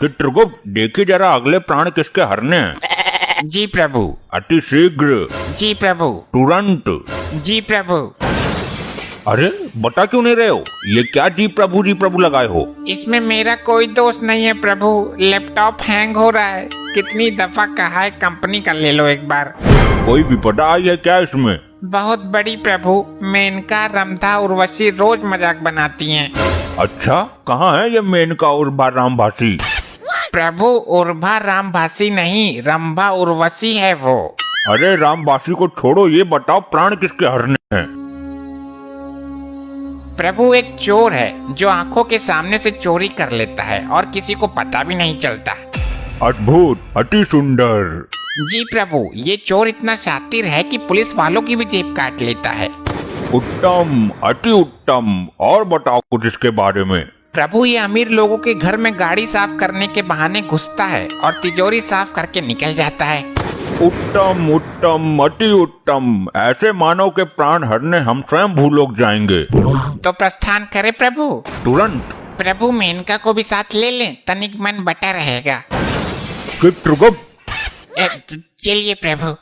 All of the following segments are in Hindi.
चित्रगुप्त देखिए जरा अगले प्राण किसके हरने हैं। जी प्रभु। अति शीघ्र। जी प्रभु। तुरंत। जी प्रभु। अरे बता क्यों नहीं रहे हो? ये क्या जी प्रभु लगाए हो? इसमें मेरा कोई दोष नहीं है प्रभु, लैपटॉप हैंग हो रहा है। कितनी दफा कहा है कंपनी का ले लो एक बार। कोई विपदा आई है क्या इसमें? बहुत बड़ी प्रभु, मेनका, रंभा, उर्वशी रोज मजाक बनाती हैं। अच्छा, कहाँ है ये मेनका उर्वा रामभासी? प्रभु उर्वा रामभासी नहीं, रंभा उर्वशी है वो। अरे रामभासी को छोड़ो, ये बताओ प्राण किसके हरने हैं? प्रभु एक चोर है जो आंखों के सामने से चोरी कर लेता है और किसी को पता भी नहीं चलता। अद्भुत, अति सुंदर। जी प्रभु, ये चोर इतना शातिर है कि पुलिस वालों की भी जेब काट लेता है। उत्तम, अति उत्तम। और बताओ कुछ इसके बारे में। प्रभु ये अमीर लोगों के घर में गाड़ी साफ करने के बहाने घुसता है और तिजोरी साफ करके निकल जाता है। उत्तम उत्तम, अति उत्तम। ऐसे मानव के प्राण हरने हम स्वयं भूलोक जाएंगे। तो प्रस्थान करे प्रभु। तुरंत। प्रभु मेनका को भी साथ ले लें, तनिक मन बटा रहेगा। चित्रगुप्त। चलिए प्रभु।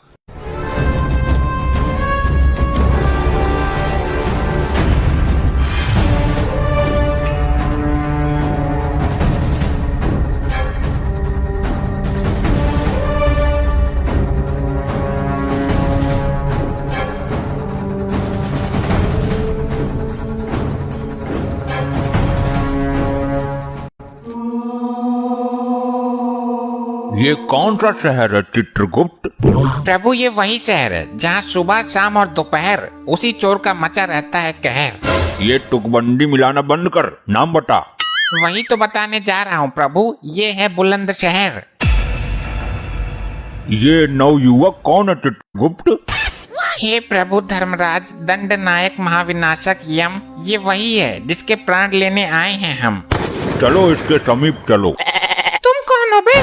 ये कौन सा शहर है चित्रगुप्त? प्रभु ये वही शहर है जहाँ सुबह शाम और दोपहर उसी चोर का मचा रहता है कहर। ये तुकबंदी मिलाना बंद कर, नाम बता। वही तो बताने जा रहा हूँ प्रभु, ये है बुलंद शहर। ये नवयुवक कौन है चित्रगुप्त? हे प्रभु धर्मराज, दंड नायक, महाविनाशक यम, ये वही है जिसके प्राण लेने आए हैं हम। चलो इसके समीप चलो। तुम कौन हो बे?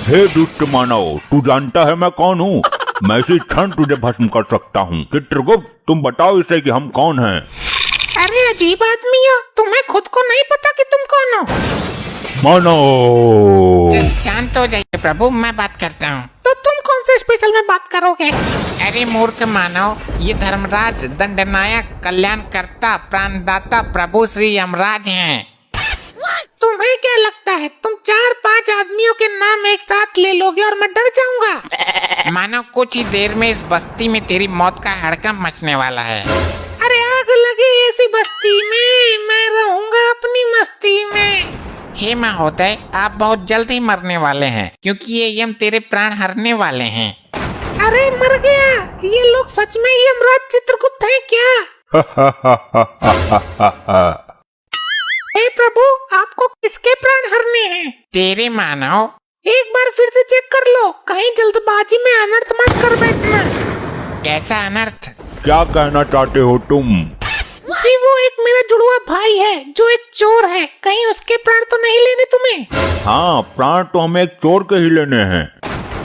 हे दुष्ट मानव, तू जानता है मैं कौन हूँ? मैं इसी क्षण तुझे भस्म कर सकता हूँ। चित्रगुप्त तुम बताओ इसे कि हम कौन हैं। अरे अजीब आदमी हो, तुम्हें खुद को नहीं पता कि तुम कौन हो? मानो। शांत हो जाइए प्रभु, मैं बात करता हूँ। तो तुम कौन से स्पेशल में बात करोगे? अरे मूर्ख मानव, ये धर्मराज, दंडनायक, कल्याणकर्ता, प्राणदाता प्रभु श्री यमराज हैं। तुम्हें क्या लगता है तुम 4-5 आदमियों के नाम एक साथ ले लोगे और मैं डर जाऊंगा? मानो कुछ ही देर में इस बस्ती में तेरी मौत का हड़कंप मचने वाला है। अरे आग लगी ऐसी बस्ती में, मैं रहूंगा अपनी मस्ती में। हे महोदय, आप बहुत जल्द ही मरने वाले हैं क्योंकि ये यम तेरे प्राण हरने वाले हैं। अरे मर गया, ये लोग सच में यमराज चित्रगुप्त हैं क्या? हे प्रभु, आपको किसके प्राण हरने हैं? तेरे मानव। एक बार फिर से चेक कर लो, कहीं जल्दबाजी में अनर्थ मत कर बैठना। कैसा अनर्थ? क्या कहना चाहते हो तुम? जी वो एक मेरा जुड़वा भाई है जो एक चोर है, कहीं उसके प्राण तो नहीं लेने तुम्हें? हाँ, प्राण तो हमें एक चोर के ही लेने हैं।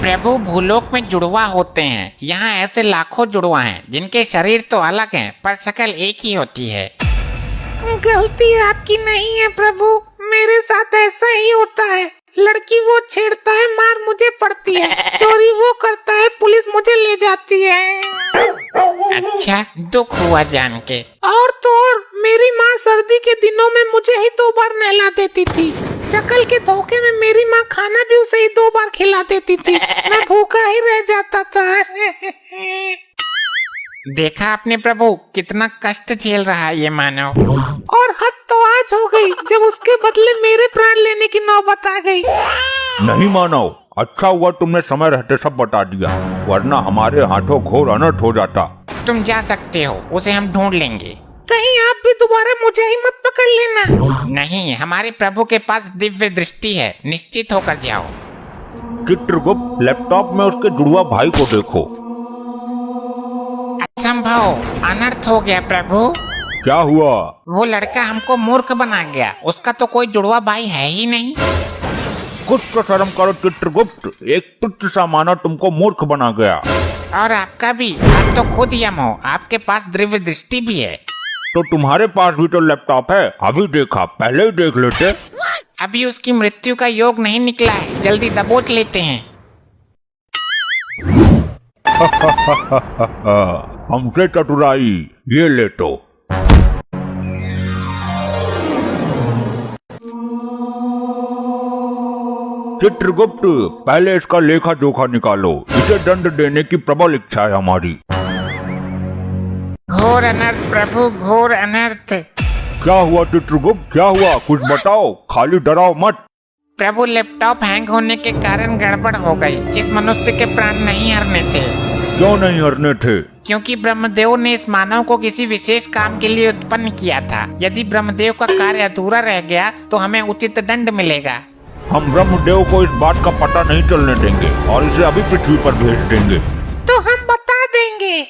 प्रभु भूलोक में जुड़वा होते हैं, यहाँ ऐसे लाखों जुड़वा हैं जिनके शरीर तो अलग हैं पर शक्ल एक ही होती है। गलती आपकी नहीं है प्रभु, मेरे साथ ऐसा ही होता है। लड़की वो छेड़ता है, मार मुझे पड़ती है। चोरी वो करता है, पुलिस मुझे ले जाती है। अच्छा, दुख हुआ जान के। और तो और मेरी माँ सर्दी के दिनों में मुझे ही 2 बार नहला देती थी। शक्ल के धोखे में मेरी माँ खाना भी उसे ही 2 बार खिला देती थी। मैं भूखा ही रह जाता था। देखा आपने प्रभु, कितना कष्ट झेल रहा है ये मानव। और हद तो आज हो गई जब उसके बदले मेरे प्राण लेने की नौबत आ गई। नहीं मानव, अच्छा हुआ तुमने समय रहते सब बता दिया, वरना हमारे हाथों घोर अनर्थ हो जाता। तुम जा सकते हो, उसे हम ढूंढ लेंगे। कहीं आप भी दोबारा मुझे ही मत पकड़ लेना। नहीं, हमारे प्रभु के पास दिव्य दृष्टि है, निश्चित होकर जाओ। चित्रगुप्त, लैपटॉप में उसके जुड़वा भाई को देखो। असंभव, अनर्थ हो गया प्रभु। क्या हुआ? वो लड़का हमको मूर्ख बना गया, उसका तो कोई जुड़वा भाई है ही नहीं। कुछ तो शर्म करो चित्रगुप्त, एक तुच्छ सा मानव तुमको मूर्ख बना गया। और आपका भी, आप तो खुद यम हो, आपके पास दिव्य दृष्टि भी है। तो तुम्हारे पास भी तो लैपटॉप है, अभी देखा, पहले ही देख लेते। अभी उसकी मृत्यु का योग नहीं निकला है, जल्दी दबोच लेते हैं। हमसे चतुराई, ये ले तो। चित्रगुप्त, पहले इसका लेखा जोखा निकालो, इसे दंड देने की प्रबल इच्छा है हमारी। घोर अनर्थ प्रभु, घोर अनर्थ। क्या हुआ चित्रगुप्त, क्या हुआ, कुछ बताओ, खाली डराओ मत। प्रभु, लैपटॉप हैंग होने के कारण गड़बड़ हो गई। इस मनुष्य के प्राण नहीं हरने थे। क्यों नहीं हरने थे? क्योंकि ब्रह्मदेव ने इस मानव को किसी विशेष काम के लिए उत्पन्न किया था। यदि ब्रह्मदेव का कार्य अधूरा रह गया तो हमें उचित दंड मिलेगा। हम ब्रह्मदेव को इस बात का पता नहीं चलने देंगे और इसे अभी पृथ्वी पर भेज देंगे। तो हम बता देंगे।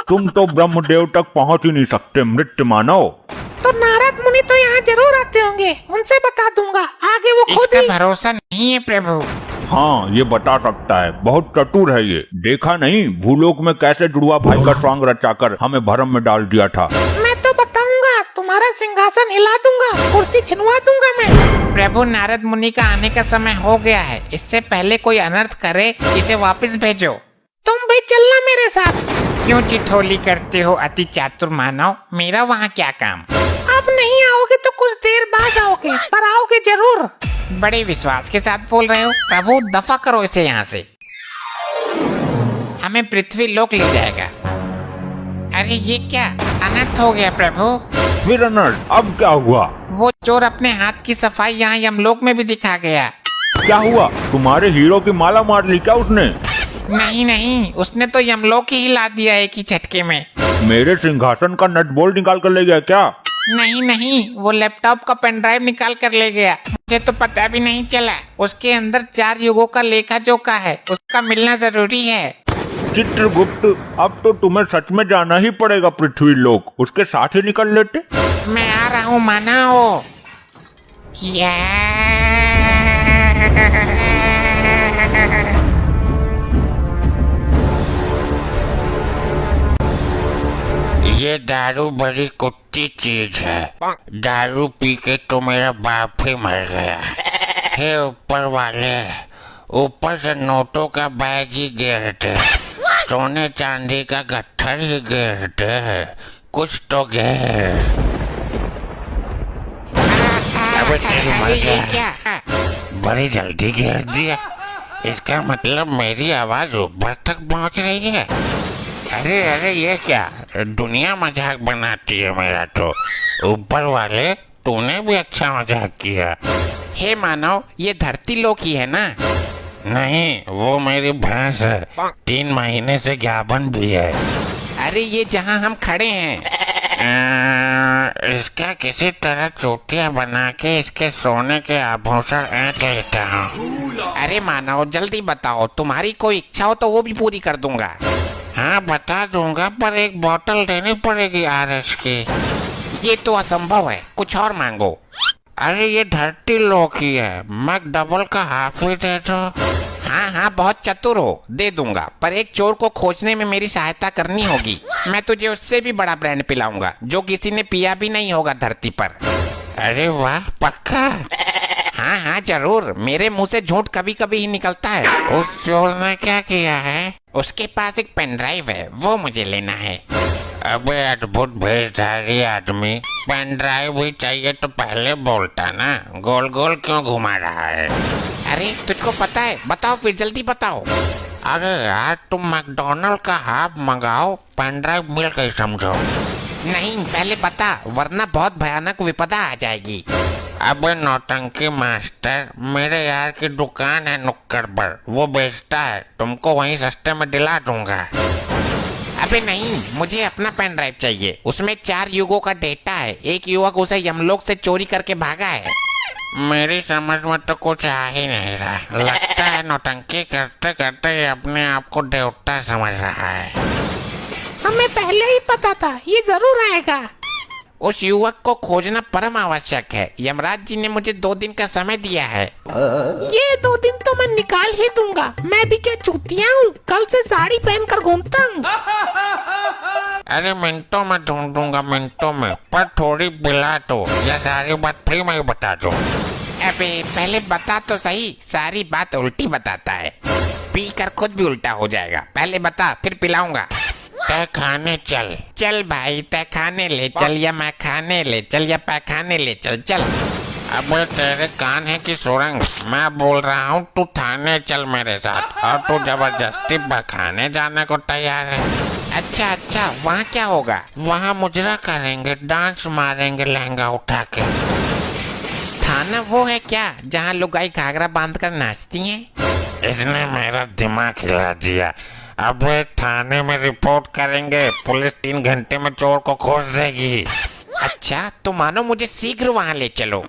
तुम तो ब्रह्मदेव तक पहुंच ही नहीं सकते मृत्यु मानव। तो नारद मुनि तो यहाँ जरूर आते होंगे, उनसे बता दूंगा, आगे वो खुद ही। भरोसा नहीं है प्रभु। हाँ, ये बता सकता है, बहुत चतुर है ये। देखा नहीं भूलोक में कैसे जुड़वा भाई का स्वांग रचाकर हमें भरम में डाल दिया था। मैं तो बताऊंगा, तुम्हारा सिंहासन हिला दूंगा, कुर्सी छिनवा दूंगा मैं। प्रभु, नारद मुनि का आने का समय हो गया है, इससे पहले कोई अनर्थ करे इसे वापस भेजो। तुम भी चलना मेरे साथ। क्यों चिठोली करते हो अति चातुर मानव, मेरा वहाँ क्या काम। अब नहीं आओगे तो कुछ देर बाद आओगे, पर आओगे जरूर। बड़े विश्वास के साथ बोल रहे हो। प्रभु, दफा करो इसे यहाँ से, हमें पृथ्वी लोक ले जाएगा। अरे ये क्या अनर्थ हो गया प्रभु। फिर अनर्थ, अब क्या हुआ? वो चोर अपने हाथ की सफाई यहाँ यमलोक में भी दिखा गया। क्या हुआ, तुम्हारे हीरो की माला मार ली क्या उसने? नहीं नहीं, उसने तो यमलोक ही हिला दिया एक ही झटके में। मेरे सिंहासन का नट बोल्ट निकाल कर ले गया क्या? नहीं नहीं, वो लैपटॉप का पेन ड्राइव निकाल कर ले गया। मुझे तो पता भी नहीं चला। उसके अंदर 4 युगों का लेखा जोखा है, उसका मिलना जरूरी है। चित्रगुप्त, अब तो तुम्हें सच में जाना ही पड़ेगा पृथ्वी लोक, उसके साथ ही निकल लेते। मैं आ रहा हूँ मानव। ये दारू बड़ी कुत्ती चीज है। दारू पी के तो मेरा बाप ही मर गया। हे ऊपर वाले, ऊपर से नोटों का बैग ही गिरते, सोने चांदी का गट्ठर ही गिरते, कुछ तो गिर। अबे तेरी मर गया, बड़ी जल्दी गिर दिया। इसका मतलब मेरी आवाज ऊपर तक पहुंच रही है। अरे अरे, ये क्या दुनिया मजाक बनाती है मेरा तो। ऊपर वाले, तूने भी अच्छा मजाक किया। हे मानव, ये धरती लोक ही है ना? नहीं, वो मेरी भैंस है, 3 महीने से ज्ञापन भी है। अरे ये जहाँ हम खड़े हैं। इसका किसी तरह चोटियां बना के इसके सोने के आभूषण ऐंठ लेता हूँ। अरे मानव, जल्दी बताओ, तुम्हारी कोई इच्छा हो तो वो भी पूरी कर दूंगा। हाँ बता दूंगा, पर एक बोतल देनी पड़ेगी आरएस की। ये तो असंभव है, कुछ और मांगो। अरे ये धरती लोक ही है, मैं डबल का हाफ ही दे दो। हाँ हाँ, बहुत चतुर हो, दे दूंगा, पर एक चोर को खोजने में मेरी सहायता करनी होगी। मैं तुझे उससे भी बड़ा ब्रांड पिलाऊंगा, जो किसी ने पिया भी नहीं होगा धरती पर। अरे वाह, पक्का? हाँ हाँ जरूर, मेरे मुंह से झूठ कभी कभी ही निकलता है। उस चोर ने क्या किया है? उसके पास एक पेन ड्राइव है, वो मुझे लेना है। अबे अद्भुत भेषधारी आदमी, पेन ड्राइव भी चाहिए तो पहले बोलता ना, गोल गोल क्यों घुमा रहा है? अरे तुझको पता है, बताओ फिर, जल्दी बताओ। अरे यार, तुम मैकडोनल्ड का हाफ मंगाओ, पेन ड्राइव मिल गई समझो। नहीं, पहले बता, वरना बहुत भयानक विपदा आ जाएगी। अबे नौटंकी मास्टर, मेरे यार की दुकान है नुक्कड़ पर, वो बेचता है, तुमको वहीं सस्ते में दिला दूंगा। अबे नहीं, मुझे अपना पेन ड्राइव चाहिए, उसमें 4 युगों का डेटा है। एक युवक उसे यमलोक से चोरी करके भागा है। मेरी समझ में तो कुछ आ ही नहीं रहा। लगता है नौटंकी करते करते ये अपने आप को देवता समझ रहा है। हमें पहले ही पता था ये जरूर आएगा। उस युवक को खोजना परम आवश्यक है। यमराज जी ने मुझे 2 दिन का समय दिया है। ये 2 दिन तो मैं निकाल ही दूंगा। मैं भी क्या चूतिया हूँ, कल से साड़ी पहनकर घूमता हूँ। अरे मिनटों में ढूंढूंगा, मिनटों में, पर थोड़ी बिला तो यह सारी बात फिर मैं बता दूं। अबे पहले बता तो सही, सारी बात उल्टी बताता है, पी कर खुद भी उल्टा हो जाएगा। पहले बता फिर पिलाऊंगा। तय खाने चल। चल भाई, तय खाने ले चल, या मैं खाने ले चल, या पैखाने ले चल। चल। अब तेरे कान है कि सुरंग? मैं बोल रहा हूँ तू थाने चल मेरे साथ, और तू जबरदस्ती खाने जाने को तैयार है। अच्छा अच्छा, वहाँ क्या होगा? वहाँ मुजरा करेंगे, डांस मारेंगे लहंगा उठा के। थाना वो है क्या जहाँ लुगाई घाघरा बांध कर नाचती हैं? इसने मेरा दिमाग हिला दिया। अब थाने में रिपोर्ट करेंगे, पुलिस 3 घंटे में चोर को खोज देगी। अच्छा तो मानो मुझे शीघ्र वहाँ ले चलो।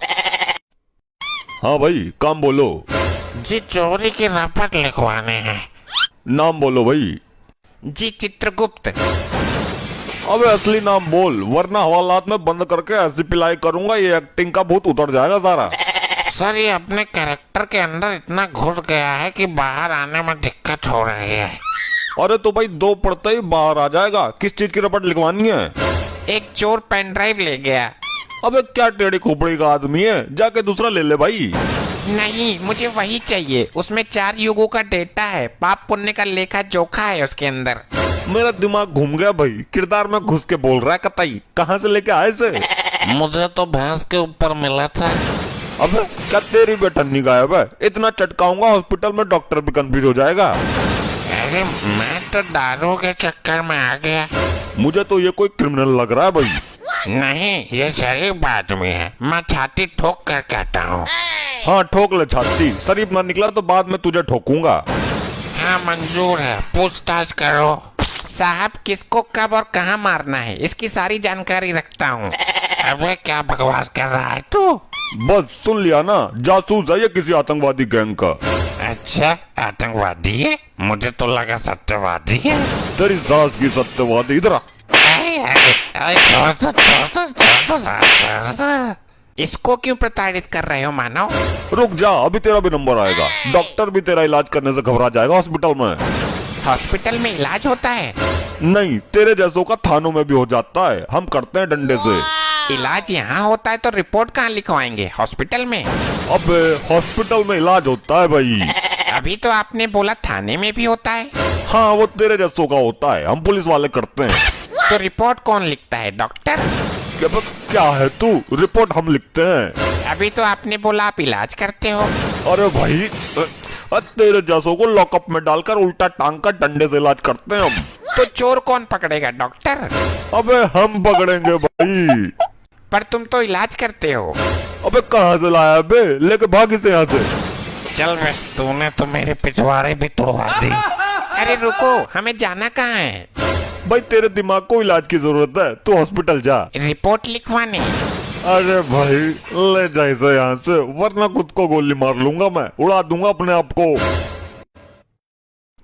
हाँ भाई, काम बोलो। जी चोरी की रपट लिखवाने हैं। नाम बोलो भाई। जी चित्रगुप्त। अबे असली नाम बोल, वरना हवालात में बंद करके ऐसी पिलाई करूंगा ये एक्टिंग का भूत उतर जाएगा सारा। सर ये अपने कैरेक्टर के अंदर इतना घुस गया है कि बाहर आने में दिक्कत हो रही है। अरे तो भाई 2 पढ़ते ही बाहर आ जाएगा। किस चीज की रपट लिखवानी है? एक चोर पेन ड्राइव ले गया। अबे क्या टेढ़ी खोपड़ी का आदमी है, जाके दूसरा ले ले भाई। नहीं, मुझे वही चाहिए। उसमें 4 युगों का डेटा है, पाप पुण्य का लेखा जोखा है उसके अंदर। मेरा दिमाग घूम गया भाई, किरदार में घुस के बोल रहा है कतई। कहाँ से लेके आए से? मुझे तो भैंस के ऊपर मिला था। अबे क्या तेरी बेटन्नी गायब है? इतना चटकाऊंगा हॉस्पिटल में डॉक्टर भी कंफ्यूज हो जाएगा। अरे मैं तो दारू के चक्कर में आ गया। मुझे तो ये कोई क्रिमिनल लग रहा है भाई। नहीं, ये शरीफ आदमी है, मैं छाती ठोक कर कहता हूँ। हाँ ठोक ले छाती, शरीफ ना निकला तो बाद में तुझे ठोकूंगा। हाँ मंजूर है, पूछताछ करो। साहब किसको कब और कहाँ मारना है, इसकी सारी जानकारी रखता हूँ। अबे क्या बकवास कर रहा है तू? बस सुन लिया ना, जासूस है ये किसी आतंकवादी गैंग का। अच्छा आतंकवादी है? मुझे तो लगा सत्यवादी है। तेरी सास की सत्यवादी, इधर आ। इसको क्यों प्रताड़ित कर रहे हो मानव? रुक जा, अभी तेरा भी नंबर आएगा। डॉक्टर भी तेरा इलाज करने से घबरा जाएगा हॉस्पिटल में। हॉस्पिटल में इलाज होता है? नहीं, तेरे जैसों का थानों में भी हो जाता है, हम करते हैं डंडे से। इलाज यहाँ होता है तो रिपोर्ट कहाँ लिखवाएंगे, हॉस्पिटल में? अबे हॉस्पिटल में इलाज होता है भाई। अभी तो आपने बोला थाने में भी होता है। हाँ वो तेरे जैसों का होता है, हम पुलिस वाले करते हैं। तो रिपोर्ट कौन लिखता है, डॉक्टर? क्या है तू? रिपोर्ट हम लिखते हैं। अभी तो आपने बोला आप इलाज करते हो। अरे भाई तेरे जैसों को लॉकअप में डालकर उल्टा टांग कर डंडे से इलाज करते हैं हम। तो चोर कौन पकड़ेगा, डॉक्टर? अबे हम पकड़ेंगे भाई। पर तुम तो इलाज करते हो। अबे कहाँ से लाया बे? लेके भागी से यहाँ से। चल बे, तूने तो मेरे पिछवाड़े भी तोड़ा दी। अरे रुको, हमें जाना कहाँ है? भाई तेरे दिमाग को इलाज की जरूरत है, तू हॉस्पिटल जा। रिपोर्ट लिखवाने? अरे भाई ले जा इसे यहाँ से, वरना खुद को गोली मार लूंगा मैं, उड़ा दूंगा अपने आप को।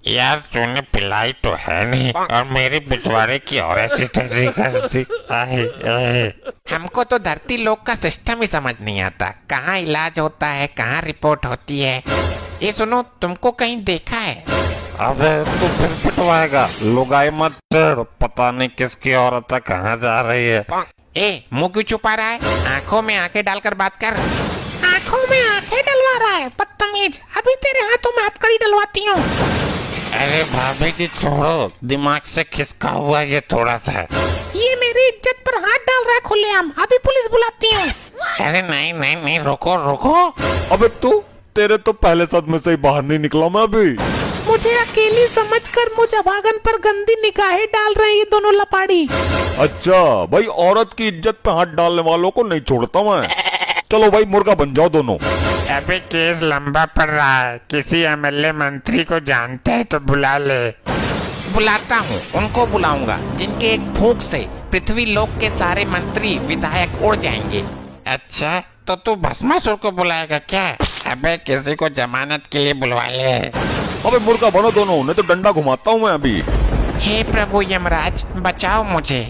यार तूने पिलाई तो है नहीं, और मेरे पिछवाड़े की और ऐसी तैसी करती। हमको तो धरती लोक का सिस्टम ही समझ नहीं आता, कहाँ इलाज होता है, कहाँ रिपोर्ट होती है। ये सुनो, तुमको कहीं देखा है? अबे तू फिर पिटवाएगा, लुगाई मत छेड़, पता नहीं किसकी औरत है, कहाँ जा रही है। ए मुंह क्यों छुपा रहा है? आंखों में आंखें डालकर बात कर। आंखों में आंखें डलवा रहा है बदतमीज, अभी तेरे हाथों में हथकड़ी डलवाती हूँ। अरे भाभी जी छोड़ो, दिमाग से खिसका हुआ ये थोड़ा सा। ये मेरी इज्जत पर हाथ डाल रहा है खुलेआम, अभी पुलिस बुलाती हूँ। अरे नहीं नहीं नहीं, रुको रुको। अबे तू, तेरे तो पहले सदमे से ही बाहर नहीं निकला मैं अभी। मुझे अकेली समझकर मुझे भागन पर गंदी निगाहें डाल रहे हैं ये दोनों लपाड़ी। अच्छा भाई, औरत की इज्जत पे हाथ डालने वालों को नहीं छोड़ता मैं। चलो भाई मुर्गा बन जाओ दोनों। अबे केस लंबा पड़ रहा है, किसी एमएलए मंत्री को जानते है तो बुला ले। बुलाता हूँ, उनको बुलाऊंगा जिनके एक फूंक से पृथ्वी लोक के सारे मंत्री विधायक उड़ जाएंगे। अच्छा तो तू भस्मासुर को बुलाएगा क्या? अबे किसी को जमानत के लिए बुलवा ले। अबे मुर्गा बनो दोनों, नहीं तो डंडा घुमाता हूँ मैं अभी। हे प्रभु यमराज, बचाओ मुझे।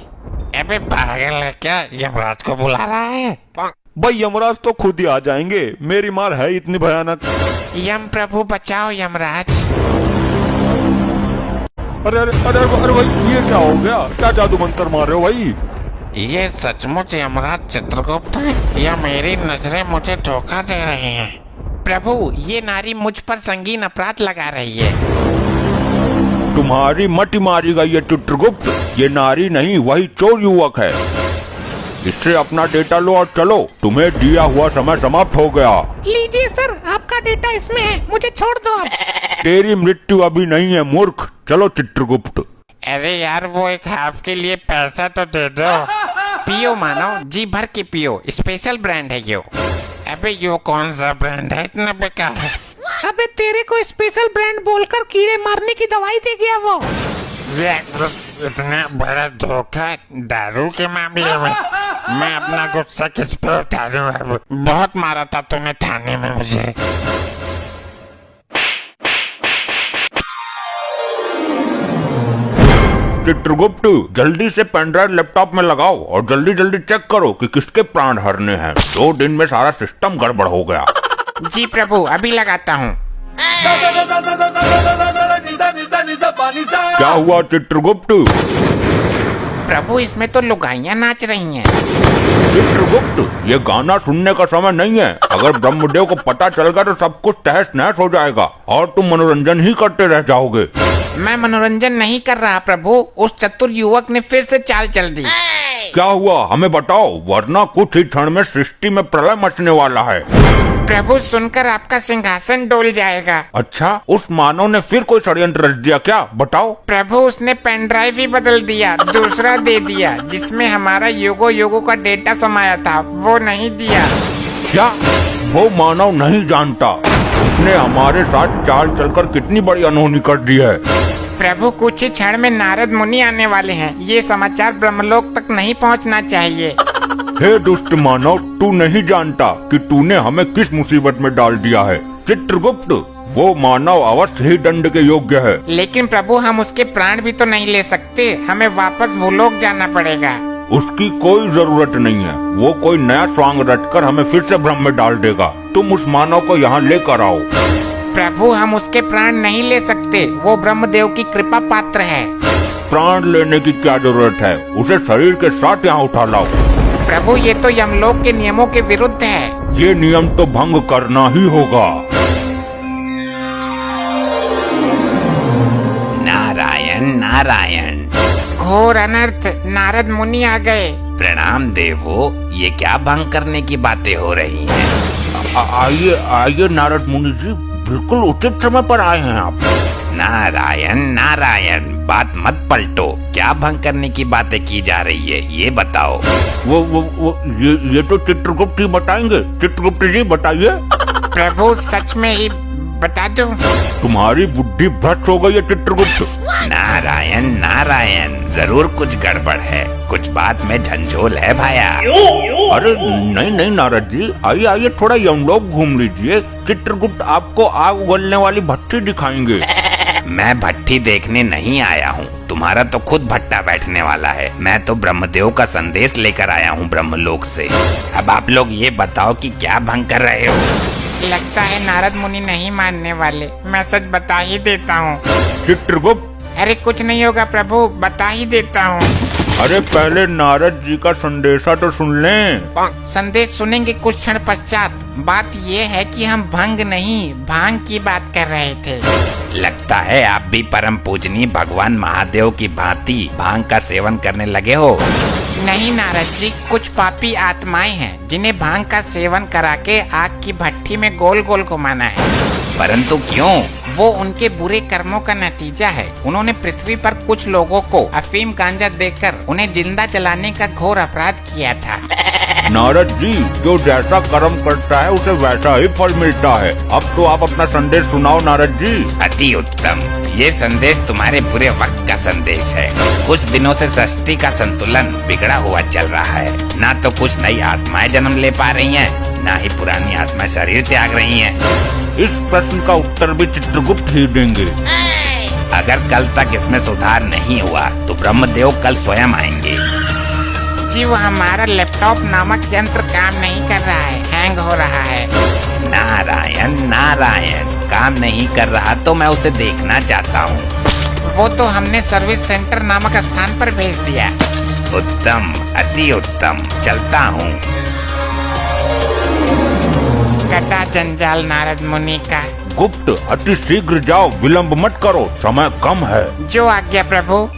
अबे पागल है क्या, यमराज को बुला रहा है? भाई यमराज तो खुद ही आ जाएंगे, मेरी मार है इतनी भयानक। यम प्रभु बचाओ यमराज। अरे अरे अरे अरे भाई ये क्या हो गया, क्या जादू मंत्र मार रहे हो भाई? ये सचमुच यमराज चित्रगुप्त है या मेरी नजरें मुझे धोखा दे रही हैं? प्रभु ये नारी मुझ पर संगीन अपराध लगा रही है। तुम्हारी मटी मारी गई है चित्रगुप्त, ये नारी नहीं वही चोर युवक है। इससे अपना डेटा लो और चलो, तुम्हें दिया हुआ समय समाप्त हो गया। लीजिए सर, आपका डेटा इसमें है, मुझे छोड़ दो अब। तेरी मृत्यु अभी नहीं है मूर्ख, चलो चित्रगुप्त। अरे यार वो एक हाफ के लिए पैसा तो दे दो। पियो मानव, जी भर के पियो, स्पेशल ब्रांड है यो। अबे यो कौन सा ब्रांड है इतना बेकार है? अबे तेरे को स्पेशल ब्रांड बोलकर कीड़े मारने की दवाई दे गया वो। इतना बड़ा धोखा दारू के मामले में, मैं अपना गुस्सा किस पे उतारूं अब? बहुत मारा था तूने थाने में मुझे। चित्रगुप्त जल्दी से पेनड्राइव लैपटॉप में लगाओ और जल्दी जल्दी चेक करो कि किसके प्राण हरने हैं। 2 दिन में सारा सिस्टम गड़बड़ हो गया। जी प्रभु अभी लगाता हूँ। क्या हुआ चित्रगुप्त? प्रभु इसमें तो लुगाइयाँ नाच रही हैं। चित्रगुप्त ये गाना सुनने का समय नहीं है, अगर ब्रह्मदेव को पता चल गया तो सब कुछ तहस नहस हो जाएगा और तुम मनोरंजन ही करते रह जाओगे। मैं मनोरंजन नहीं कर रहा प्रभु, उस चतुर युवक ने फिर से चाल चल दी। क्या हुआ हमें बताओ, वरना कुछ ही क्षण में सृष्टि में प्रलय मचने वाला है। प्रभु सुनकर आपका सिंहासन डोल जाएगा। अच्छा, उस मानव ने फिर कोई षड्यंत्र रच दिया क्या, बताओ। प्रभु उसने पेन ड्राइव ही बदल दिया, दूसरा दे दिया जिसमें हमारा युगो युगो का डेटा समाया था, वो नहीं दिया। क्या वो मानव नहीं जानता उसने हमारे साथ चाल चलकर कितनी बड़ी अनहोनी कर दी है? प्रभु कुछ ही क्षण में नारद मुनि आने वाले हैं, ये समाचार ब्रह्मलोक तक नहीं पहुंचना चाहिए। हे दुष्ट मानव, तू नहीं जानता कि तूने हमें किस मुसीबत में डाल दिया है। चित्रगुप्त वो मानव अवश्य ही दंड के योग्य है। लेकिन प्रभु हम उसके प्राण भी तो नहीं ले सकते, हमें वापस भूलोक जाना पड़ेगा। उसकी कोई जरूरत नहीं है, वो कोई नया स्वांग रचकर हमें फिर से भ्रम में डाल देगा। तुम उस मानव को यहाँ लेकर आओ। प्रभु हम उसके प्राण नहीं ले सकते, वो ब्रह्मदेव की कृपा पात्र है। प्राण लेने की क्या जरूरत है, उसे शरीर के साथ यहाँ उठा लाओ। प्रभु ये तो यमलोक के नियमों के विरुद्ध है। ये नियम तो भंग करना ही होगा। नारायण नारायण। घोर अनर्थ, नारद मुनि आ गए। प्रणाम देवो, ये क्या भंग करने की बातें हो रही हैं? आइए आइए नारद मुनि जी, बिल्कुल उचित समय पर आए हैं आप। नारायण नारायण, बात मत पलटो, क्या भंग करने की बातें की जा रही है ये बताओ। वो ये तो चित्रगुप्त ही बताएंगे। चित्रगुप्त जी बताइए। प्रभु सच में ही बता दो। तुम्हारी बुद्धि भ्रष्ट हो गई है चित्रगुप्त। नारायण नारायण, जरूर कुछ गड़बड़ है, कुछ बात में झंझोल है भाया। अरे नहीं नहीं नारद जी, आइए आइए थोड़ा यमलोक घूम लीजिए। चित्रगुप्त आपको आग उगलने वाली भट्टी दिखाएंगे। मैं भट्टी देखने नहीं आया हूँ, तुम्हारा तो खुद भट्टा बैठने वाला है। मैं तो ब्रह्मदेव का संदेश लेकर आया हूँ ब्रह्मलोक से। अब आप लोग ये बताओ कि क्या भंग कर रहे हो? लगता है नारद मुनि नहीं मानने वाले, मैं सच बता ही देता हूँ। चित्रगुप्त अरे कुछ नहीं होगा प्रभु, बता ही देता हूँ। अरे पहले नारद जी का संदेशा तो सुन लें। संदेश सुनेंगे कुछ क्षण पश्चात। बात ये है कि हम भंग नहीं भांग की बात कर रहे थे। लगता है आप भी परम पूजनीय भगवान महादेव की भांति भांग का सेवन करने लगे हो। नहीं नारद जी, कुछ पापी आत्माएं हैं जिन्हें भांग का सेवन करा के आग की भट्टी में गोल गोल घुमाना है। परंतु क्यों? वो उनके बुरे कर्मों का नतीजा है। उन्होंने पृथ्वी पर कुछ लोगों को अफीम गांजा देकर उन्हें जिंदा जलाने का घोर अपराध किया था। नारद जी, जो जैसा कर्म करता है उसे वैसा ही फल मिलता है। अब तो आप अपना संदेश सुनाओ नारद जी। अति उत्तम, ये संदेश तुम्हारे बुरे वक्त का संदेश है। कुछ दिनों से सृष्टि का संतुलन बिगड़ा हुआ चल रहा है। ना तो कुछ नई आत्माएं जन्म ले पा रही हैं, ना ही पुरानी आत्मा शरीर त्याग रही हैं। इस प्रश्न का उत्तर भी चित्रगुप्त ही देंगे। अगर कल तक इसमें सुधार नहीं हुआ तो ब्रह्मदेव कल स्वयं आएंगे। जी वो हमारा लैपटॉप नामक यंत्र काम नहीं कर रहा है, हैंग हो रहा है। नारायण नारायण, काम नहीं कर रहा तो मैं उसे देखना चाहता हूँ। वो तो हमने सर्विस सेंटर नामक स्थान पर भेज दिया। उत्तम, अति उत्तम, चलता हूँ। कटा जंजाल नारद मुनि का। गुप्त, अति शीघ्र जाओ, विलंब मत करो, समय कम है। जो आज्ञा प्रभु।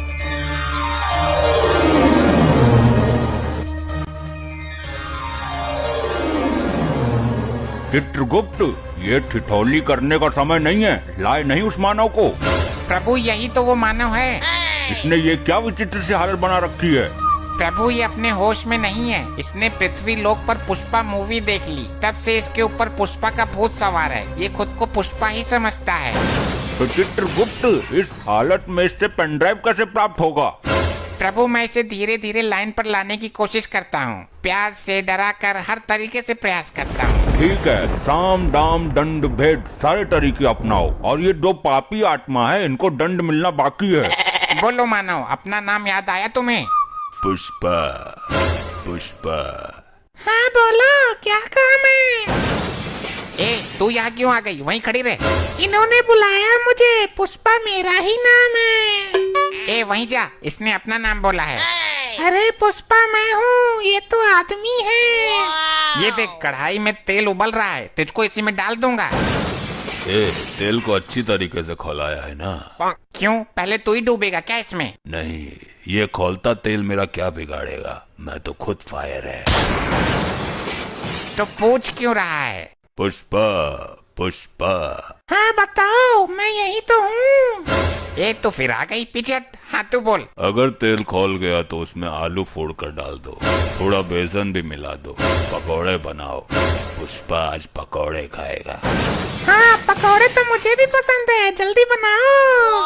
चित्रगुप्त, ये ठिठोली करने का समय नहीं है, लाए नहीं उस मानव को। प्रभु यही तो वो मानव है। इसने ये क्या विचित्र सी हालत बना रखी है। प्रभु ये अपने होश में नहीं है। इसने पृथ्वी लोक पर पुष्पा मूवी देख ली, तब से इसके ऊपर पुष्पा का भूत सवार है। ये खुद को पुष्पा ही समझता है। तो चित्रगुप्त, इस हालत में इससे पेन ड्राइव कैसे प्राप्त होगा। प्रभु मैं इसे धीरे धीरे लाइन पर लाने की कोशिश करता हूँ, प्यार से डरा कर हर तरीके से प्रयास करता हूँ। ठीक है, साम दाम दंड भेद सारे तरीके अपनाओ, और ये दो पापी आत्मा है, इनको दंड मिलना बाकी है। बोलो मानव, अपना नाम याद आया तुम्हें? पुष्पा, पुष्पा। हाँ बोलो, क्या काम है? ए तू यहाँ क्यों आ गई? वहीं खड़ी रह। इन्होंने बुलाया मुझे, पुष्पा मेरा ही नाम है। ए वहीं जा, इसने अपना नाम बोला है। अरे पुष्पा मैं हूँ, ये तो आदमी है। ये देख कढ़ाई में तेल उबल रहा है, तुझको इसी में डाल दूंगा। तेल को अच्छी तरीके से खौलाया है ना? क्यों, पहले तू ही डूबेगा क्या इसमें? नहीं, ये खौलता तेल मेरा क्या बिगाड़ेगा, मैं तो खुद फायर है। तो पूछ क्यों रहा है? पुष्पा, पुष्पा। हाँ बताओ, मैं यही तो हूँ। ए तो फिर आ गई, पीछे हट। हाँ तू बोल। अगर तेल खौल गया तो उसमें आलू फोड़ कर डाल दो, थोड़ा बेसन भी मिला दो, पकौड़े बनाओ। पुष्पा आज पकौड़े खाएगा। हाँ पकौड़े तो मुझे भी पसंद है, जल्दी बनाओ।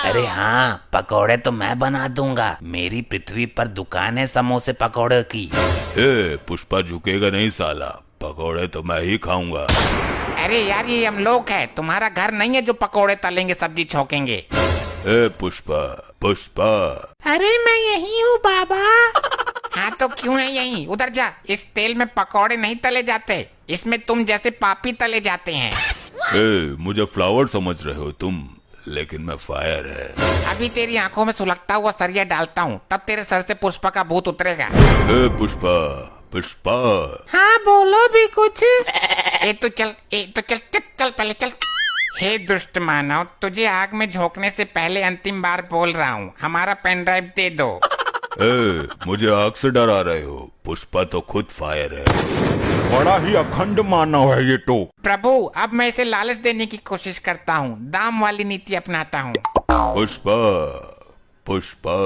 अरे हाँ, पकौड़े तो मैं बना दूंगा। मेरी पृथ्वी पर दुकान है समोसे पकौड़े की। पुष्पा झुकेगा नहीं साला, पकौड़े तो मैं ही खाऊंगा। अरे यार ये हम लोग है, तुम्हारा घर नहीं है जो पकोड़े तलेंगे सब्जी छौकेंगे। पुष्पा, पुष्पा। अरे मैं यही हूँ बाबा। हाँ तो क्यों है यहीं? उधर जा, इस तेल में पकोड़े नहीं तले जाते, इसमें तुम जैसे पापी तले जाते हैं। मुझे फ्लावर समझ रहे हो तुम, लेकिन मैं फायर है। अभी तेरी आंखों में सुलगता हुआ सरिया डालता हूँ, तब तेरे सर से पुष्पा का भूत उतरेगा। पुष्पा, पुष्पा। हाँ बोलो भी कुछ। चल चल पहले चल। हे दुष्ट मानव, तुझे आग में झोंकने से पहले अंतिम बार बोल रहा हूँ, हमारा पेन ड्राइव दे दो। मुझे आग से डरा रहे हो? पुष्पा तो खुद फायर है। बड़ा ही अखंड मानव है ये तो। प्रभु अब मैं इसे लालच देने की कोशिश करता हूँ, दाम वाली नीति अपनाता हूँ। पुष्पा, पुष्पा।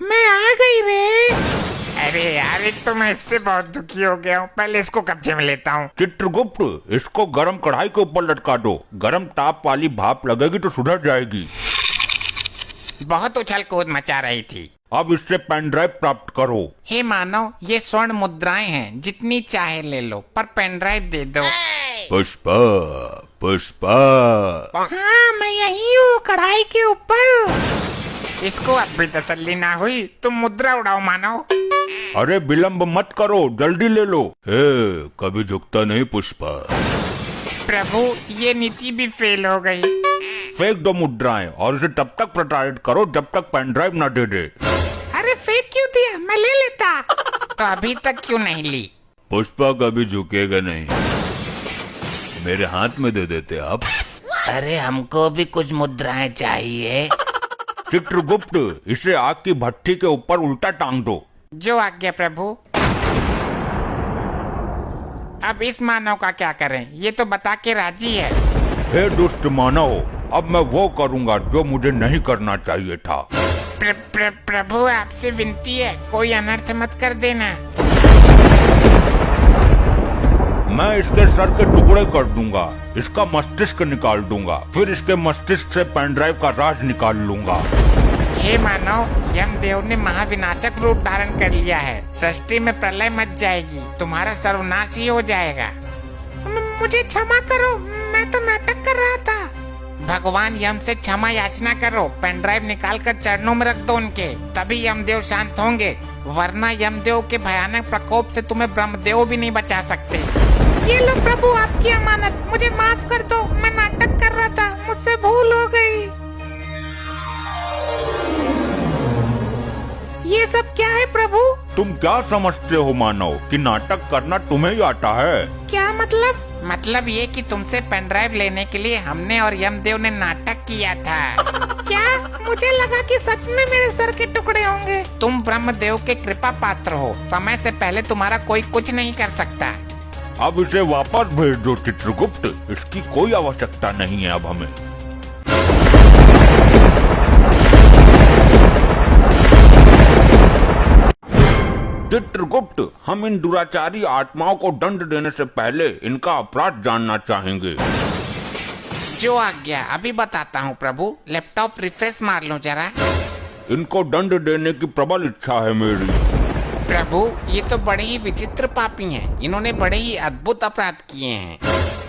मैं आ गई रे। अरे यार एक तो मैं इससे बहुत दुखी हो गया हूँ, पहले इसको कब्जे में लेता हूँ। चित्रगुप्त, इसको गरम कढ़ाई के ऊपर लटका दो, गरम ताप वाली भाप लगेगी तो सुधर जाएगी। बहुत उछल कूद मचा रही थी। अब इससे पेन ड्राइव प्राप्त करो। हे मानव, ये स्वर्ण मुद्राएं हैं, जितनी चाहे ले लो, पर पेन ड्राइव दे दो। पुष्पा, पुष्पा। हाँ मैं यही हूँ, कढ़ाई के ऊपर। इसको अब भी तसल्ली ना हुई, तुम मुद्रा उड़ाओ मानव। अरे विलंब मत करो, जल्दी ले लो। कभी झुकता नहीं पुष्पा। प्रभु ये नीति भी फेल हो गई। फेंक दो मुद्राएं और इसे तब तक प्रताड़ित करो जब तक पेन ड्राइव न दे दे। अरे फेंक क्यों दिया, मैं ले लेता। तो अभी तक क्यों नहीं ली? पुष्पा कभी झुकेगा नहीं, मेरे हाथ में दे देते आप। अरे हमको भी कुछ मुद्राएं चाहिए। चित्रगुप्त, इसे आग की भट्टी के ऊपर उल्टा टांग दो। जो आज्ञा प्रभु। अब इस मानव का क्या करें, ये तो बता के राजी है। हे दुष्ट मानव, अब मैं वो करूंगा जो मुझे नहीं करना चाहिए था। प्रभु आपसे विनती है, कोई अनर्थ मत कर देना। मैं इसके सर के टुकड़े कर दूंगा, इसका मस्तिष्क निकाल दूंगा, फिर इसके मस्तिष्क से पेन ड्राइव का राज निकाल लूंगा। हे मानव, यमदेव ने महाविनाशक रूप धारण कर लिया है। सृष्टि में प्रलय मच जाएगी, तुम्हारा सर्वनाश ही हो जाएगा। मुझे क्षमा करो, मैं तो नाटक कर रहा था। भगवान यम से क्षमा याचना करो, पेन ड्राइव निकाल कर चरणों में रख दो उनके, तभी यमदेव शांत होंगे, वरना यमदेव के भयानक प्रकोप से तुम्हें ब्रह्मदेव भी नहीं बचा सकते। ये लो प्रभु आपकी अमानत, मुझे माफ कर दो, मैं नाटक कर रहा था, मुझसे भूल हो गई। ये सब क्या है प्रभु? तुम क्या समझते हो मानव कि नाटक करना तुम्हें ही आता है? क्या मतलब? मतलब ये कि तुमसे पेन ड्राइव लेने के लिए हमने और यमदेव ने नाटक किया था। क्या? मुझे लगा कि सच में मेरे सर के टुकड़े होंगे। तुम ब्रह्मदेव के कृपा पात्र हो, समय से पहले तुम्हारा कोई कुछ नहीं कर सकता। अब इसे वापस भेज दो चित्रगुप्त, इसकी कोई आवश्यकता नहीं है अब हमें। चित्रगुप्त, हम इन दुराचारी आत्माओं को दंड देने से पहले इनका अपराध जानना चाहेंगे। जो आज्ञा, अभी बताता हूँ प्रभु। लैपटॉप रिफ्रेश मार लो जरा। इनको दंड देने की प्रबल इच्छा है मेरी। प्रभु, ये तो बड़े ही विचित्र पापी हैं। इन्होंने बड़े ही अद्भुत अपराध किए हैं।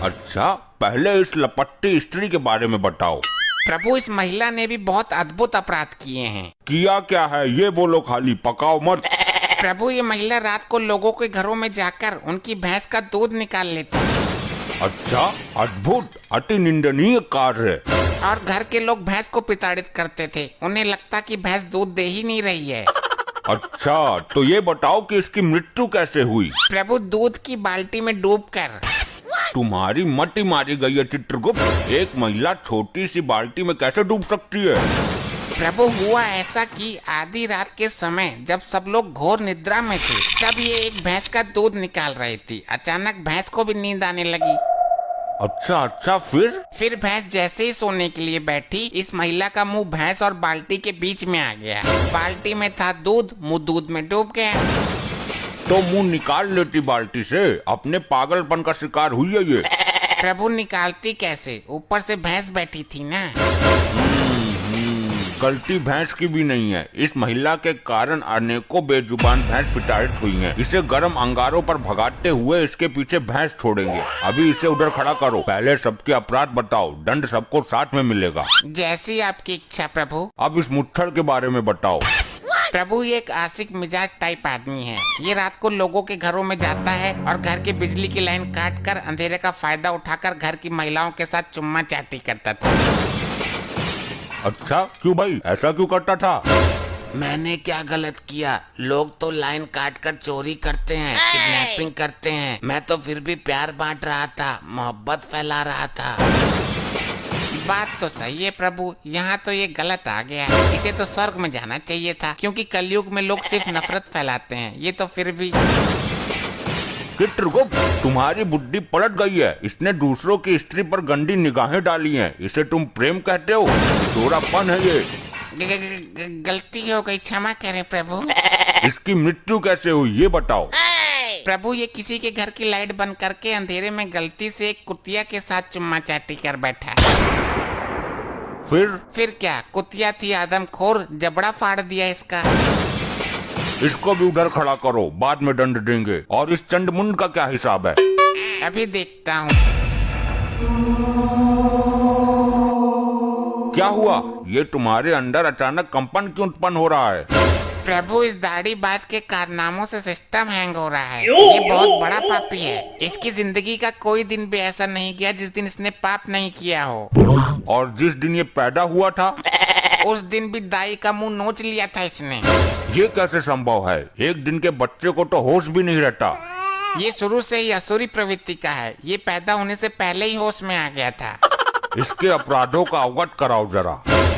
अच्छा, पहले इस लपट्टी स्त्री के बारे में बताओ। प्रभु, इस महिला ने भी बहुत अद्भुत अपराध किए हैं। किया क्या है ये बोलो, खाली पकाओ मत। प्रभु, ये महिला रात को लोगों के घरों में जाकर उनकी भैंस का दूध निकाल लेती है। अच्छा, अद्भुत, अति निंदनीय कार्य। और घर के लोग भैंस को प्रताड़ित करते थे, उन्हें लगता कि भैंस दूध दे ही नहीं रही है। अच्छा, तो ये बताओ कि इसकी मृत्यु कैसे हुई? प्रभु, दूध की बाल्टी में डूबकर। तुम्हारी मति मारी गई है चित्रगुप्त। एक महिला छोटी सी बाल्टी में कैसे डूब सकती है? प्रभु, हुआ ऐसा कि आधी रात के समय जब सब लोग घोर निद्रा में थे, तब ये एक भैंस का दूध निकाल रही थी। अचानक भैंस को भी नींद आने लगी। अच्छा अच्छा, फिर भैंस जैसे ही सोने के लिए बैठी, इस महिला का मुंह भैंस और बाल्टी के बीच में आ गया। बाल्टी में था दूध, मुंह दूध में डूब गया। तो मुंह निकाल लेती बाल्टी से। अपने पागलपन का शिकार हुई है ये। प्रभु, निकालती कैसे? ऊपर से भैंस बैठी थी ना। गलती भैंस की भी नहीं है। इस महिला के कारण अनेकों बेजुबान भैंस प्रताड़ित हुई हैं। इसे गर्म अंगारों पर भगाते हुए इसके पीछे भैंस छोड़ेंगे। अभी इसे उधर खड़ा करो। पहले सबके अपराध बताओ, दंड सबको साथ में मिलेगा। जैसी आपकी इच्छा प्रभु। अब इस मुच्छर के बारे में बताओ। प्रभु, ये एक आशिक मिजाज टाइप आदमी है। ये रात को लोगों के घरों में जाता है और घर की बिजली की लाइन काट कर अंधेरे का फायदा उठाकर घर की महिलाओं के साथ चुम्मा चाटी करता था। अच्छा, क्यों भाई, ऐसा क्यों करता था? मैंने क्या गलत किया? लोग तो लाइन काट कर चोरी करते हैं, किडनैपिंग करते हैं। मैं तो फिर भी प्यार बांट रहा था, मोहब्बत फैला रहा था। बात तो सही है प्रभु, यहाँ तो ये गलत आ गया। इसे तो स्वर्ग में जाना चाहिए था, क्योंकि कलयुग में लोग सिर्फ नफरत फैलाते हैं। ये तो फिर भी। चित्रगुप्त, तुम्हारी बुद्धि पलट गई है। इसने दूसरों की स्त्री पर गंदी निगाहें डाली हैं। इसे तुम प्रेम कहते हो? चोरापन है ये। गलती हो गई, क्षमा करें प्रभु। इसकी मृत्यु कैसे हुई ये बताओ। प्रभु, ये किसी के घर की लाइट बंद करके अंधेरे में गलती से एक कुतिया के साथ चुम्मा चाटी कर बैठा। फिर क्या, कुतिया थी आदमखोर, जबड़ा फाड़ दिया इसका। इसको भी उधर खड़ा करो, बाद में दंड देंगे। और इस चंडमुंड का क्या हिसाब है? अभी देखता हूँ। क्या हुआ? ये तुम्हारे अंदर अचानक कंपन क्यों उत्पन्न हो रहा है? प्रभु, इस दाढ़ीबाज के कारनामों से सिस्टम हैंग हो रहा है। ये बहुत बड़ा पापी है। इसकी जिंदगी का कोई दिन भी ऐसा नहीं गया जिस दिन इसने पाप नहीं किया हो। और जिस दिन ये पैदा हुआ था, उस दिन भी दाई का मुंह नोच लिया था इसने। ये कैसे संभव है? एक दिन के बच्चे को तो होश भी नहीं रहता। ये शुरू से ही असुरी प्रवृत्ति का है। ये पैदा होने से पहले ही होश में आ गया था। इसके अपराधों का अवगत कराओ जरा।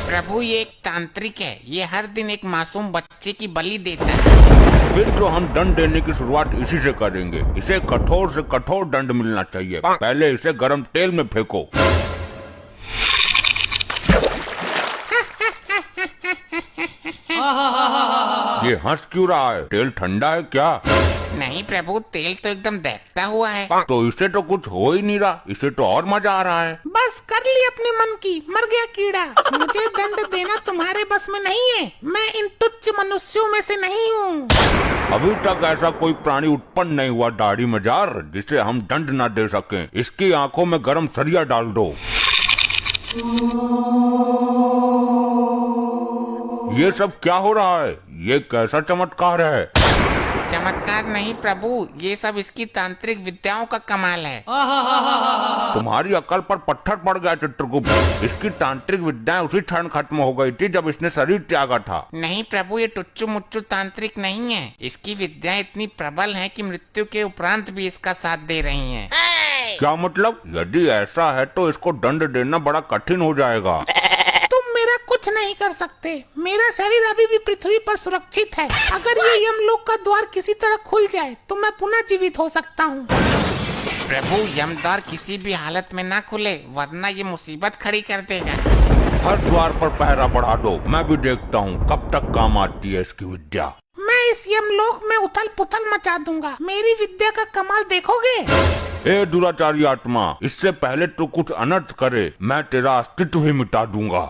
प्रभु, ये एक तांत्रिक है। ये हर दिन एक मासूम बच्चे की बलि देता है। फिर तो हम दंड देने की शुरुआत इसी से करेंगे। इसे कठोर से कठोर दंड मिलना चाहिए। पहले इसे गर्म तेल में फेंको। ये हंस क्यों रहा है? तेल ठंडा है क्या? नहीं प्रभु, तेल तो एकदम दहकता हुआ है। तो इसे तो कुछ हो ही नहीं रहा। इसे तो और मजा आ रहा है। बस कर ली अपने मन की, मर गया कीड़ा। मुझे दंड देना तुम्हारे बस में नहीं है। मैं इन तुच्छ मनुष्यों में से नहीं हूँ। अभी तक ऐसा कोई प्राणी उत्पन्न नहीं हुआ दाढ़ी मजार जिसे हम दंड न दे सकें। इसकी आंखों में गर्म सरिया डाल दो। ये सब क्या हो रहा है? ये कैसा चमत्कार है? चमत्कार नहीं प्रभु, ये सब इसकी तांत्रिक विद्याओं का कमाल है। तुम्हारी अकल पर पत्थर पड़ गया चित्रगुप्त। इसकी तांत्रिक विद्याएं उसी क्षण खत्म हो गई थी जब इसने शरीर त्यागा था। नहीं प्रभु, ये टुच्चू मुच्चू तांत्रिक नहीं है। इसकी विद्याएं इतनी प्रबल हैं कि मृत्यु के उपरांत भी इसका साथ दे रही हैं। क्या मतलब? यदि ऐसा है तो इसको दंड देना बड़ा कठिन हो जाएगा। तुम मेरा कुछ नहीं कर सकते। मेरा शरीर अभी भी पृथ्वी पर सुरक्षित है। अगर ये यमलोक का द्वार किसी तरह खुल जाए तो मैं पुनः जीवित हो सकता हूँ। प्रभु, यमद्वार किसी भी हालत में ना खुले, वरना ये मुसीबत खड़ी कर देगा। हर द्वार पर पहरा बढ़ा दो, मैं भी देखता हूँ कब तक काम आती है इसकी विद्या। मैं इस यमलोक में उथल पुथल मचा दूंगा। मेरी विद्या का कमाल देखोगे? ए दुराचारी आत्मा, इससे पहले तो कुछ अनर्थ करे, मैं तेरा अस्तित्व ही मिटा दूंगा।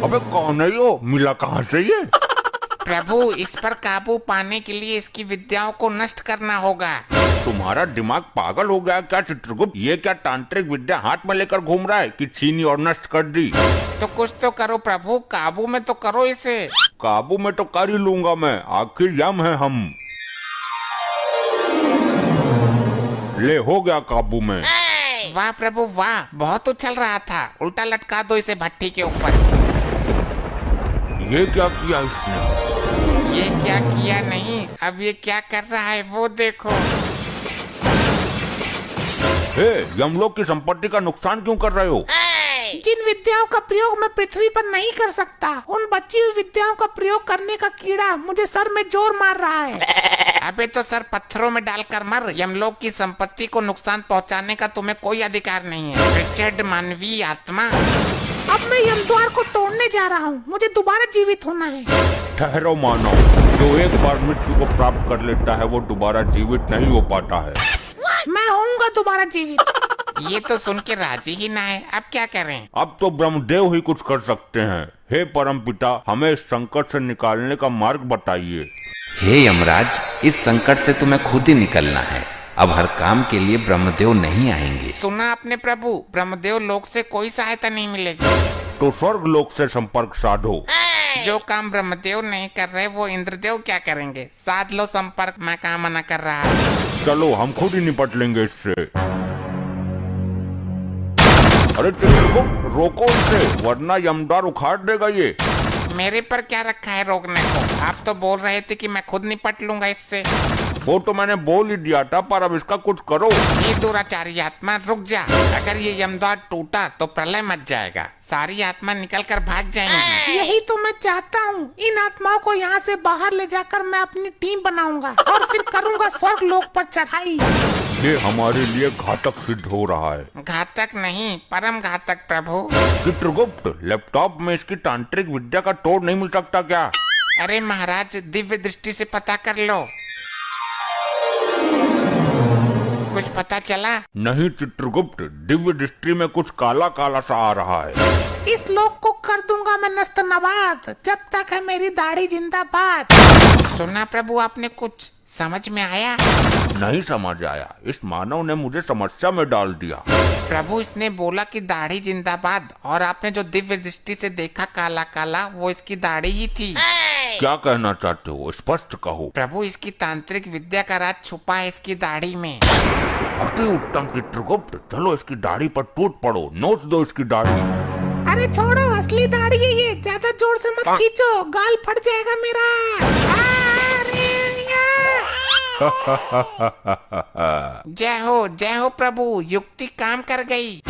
अबे कौन है यो? मिला कहाँ से ये? प्रभु, इस पर काबू पाने के लिए इसकी विद्याओं को नष्ट करना होगा। तुम्हारा दिमाग पागल हो गया क्या चित्रगुप्त? ये क्या तांत्रिक विद्या हाथ में लेकर घूम रहा है कि छीनी और नष्ट कर दी? तो कुछ तो करो प्रभु, काबू में तो करो इसे। काबू में तो कर ही लूंगा मैं, आखिर यम है हम। ले हो गया काबू में। वाह प्रभु वाह, बहुत उछल रहा था। उल्टा लटका दो इसे भट्टी के ऊपर। ये क्या किया इसने? ये क्या किया नहीं, अब ये क्या कर रहा है वो देखो। हे, यमलोक की संपत्ति का नुकसान क्यों कर रहे हो? जिन विद्याओं का प्रयोग मैं पृथ्वी पर नहीं कर सकता, उन बची हुई विद्याओं का प्रयोग करने का कीड़ा मुझे सर में जोर मार रहा है। अबे तो सर पत्थरों में डालकर मर। यमलोक की संपत्ति को नुकसान पहुंचाने का तुम्हें कोई अधिकार नहीं है, रिचर्ड मानवीय आत्मा। अब मैं यमद्वार को तोड़ने जा रहा हूँ। मुझे दोबारा जीवित होना है। ठहरो मानव, जो एक बार मृत्यु को प्राप्त कर लेता है वो दोबारा जीवित नहीं हो पाता है। मैं होऊंगा दोबारा जीवित। ये तो सुन के राजी ही ना है, अब क्या करें? अब तो ब्रह्मदेव ही कुछ कर सकते हैं। हे परमपिता, हमें इस संकट से निकालने का मार्ग बताइए। हे यमराज, इस संकट से तुम्हें खुद ही निकलना है। अब हर काम के लिए ब्रह्मदेव नहीं आएंगे। सुना आपने प्रभु, ब्रह्मदेव लोक से कोई सहायता नहीं मिलेगी। तो स्वर्ग लोक से संपर्क साधो। जो काम ब्रह्मदेव नहीं कर रहे वो इंद्रदेव क्या करेंगे? साध लो संपर्क, मैं कहाँ मना कर रहा हूँ। चलो हम खुद ही निपट लेंगे इससे। अरे चित्रगुप्त, रोको इसे, वरना यमद्वार उखाड़ देगा ये। मेरे पर क्या रखा है रोकने को? आप तो बोल रहे थे कि मैं खुद निपट लूंगा इससे। वो तो मैंने बोल ही दिया था, पर अब इसका कुछ करो। ये दुराचारी आत्मा रुक जा। अगर ये यमद्वार टूटा तो प्रलय मच जाएगा, सारी आत्मा निकल कर भाग जाएंगी। यही तो मैं चाहता हूँ। इन आत्माओं को यहाँ से बाहर ले जाकर मैं अपनी टीम बनाऊंगा और फिर करूँगा स्वर्ग लोक पर चढ़ाई। ये हमारे लिए घातक सिद्ध हो रहा है। घातक नहीं, परम घातक प्रभु। चित्रगुप्त, लैपटॉप में इसकी तांत्रिक विद्या का तोड़ नहीं मिल सकता क्या? अरे महाराज, दिव्य दृष्टि से पता कर लो। कुछ पता चला? नहीं चित्रगुप्त, दिव्य दृष्टि में कुछ काला काला सा आ रहा है। इस लोक को कर दूंगा मैं नस्त नबाद, जब तक है मेरी दाढ़ी जिंदाबाद। सुना प्रभु आपने? कुछ समझ में आया? नहीं समझ आया। इस मानव ने मुझे समस्या में डाल दिया। प्रभु, इसने बोला कि दाढ़ी जिंदाबाद, और आपने जो दिव्य दृष्टि से देखा काला काला, वो इसकी दाढ़ी ही थी। क्या कहना चाहते हो? स्पष्ट कहो। प्रभु, इसकी तांत्रिक विद्या का राज छुपा है इसकी दाढ़ी में। अति उत्तम चित्रगुप्त, चलो इसकी दाढ़ी पर टूट पड़ो, नोच दो इसकी दाढ़ी। अरे छोड़ो, असली दाढ़ी है ये। ज्यादा जोर से मत खींचो, गाल फट जाएगा मेरा। अरे जय हो प्रभु, युक्ति काम कर गई।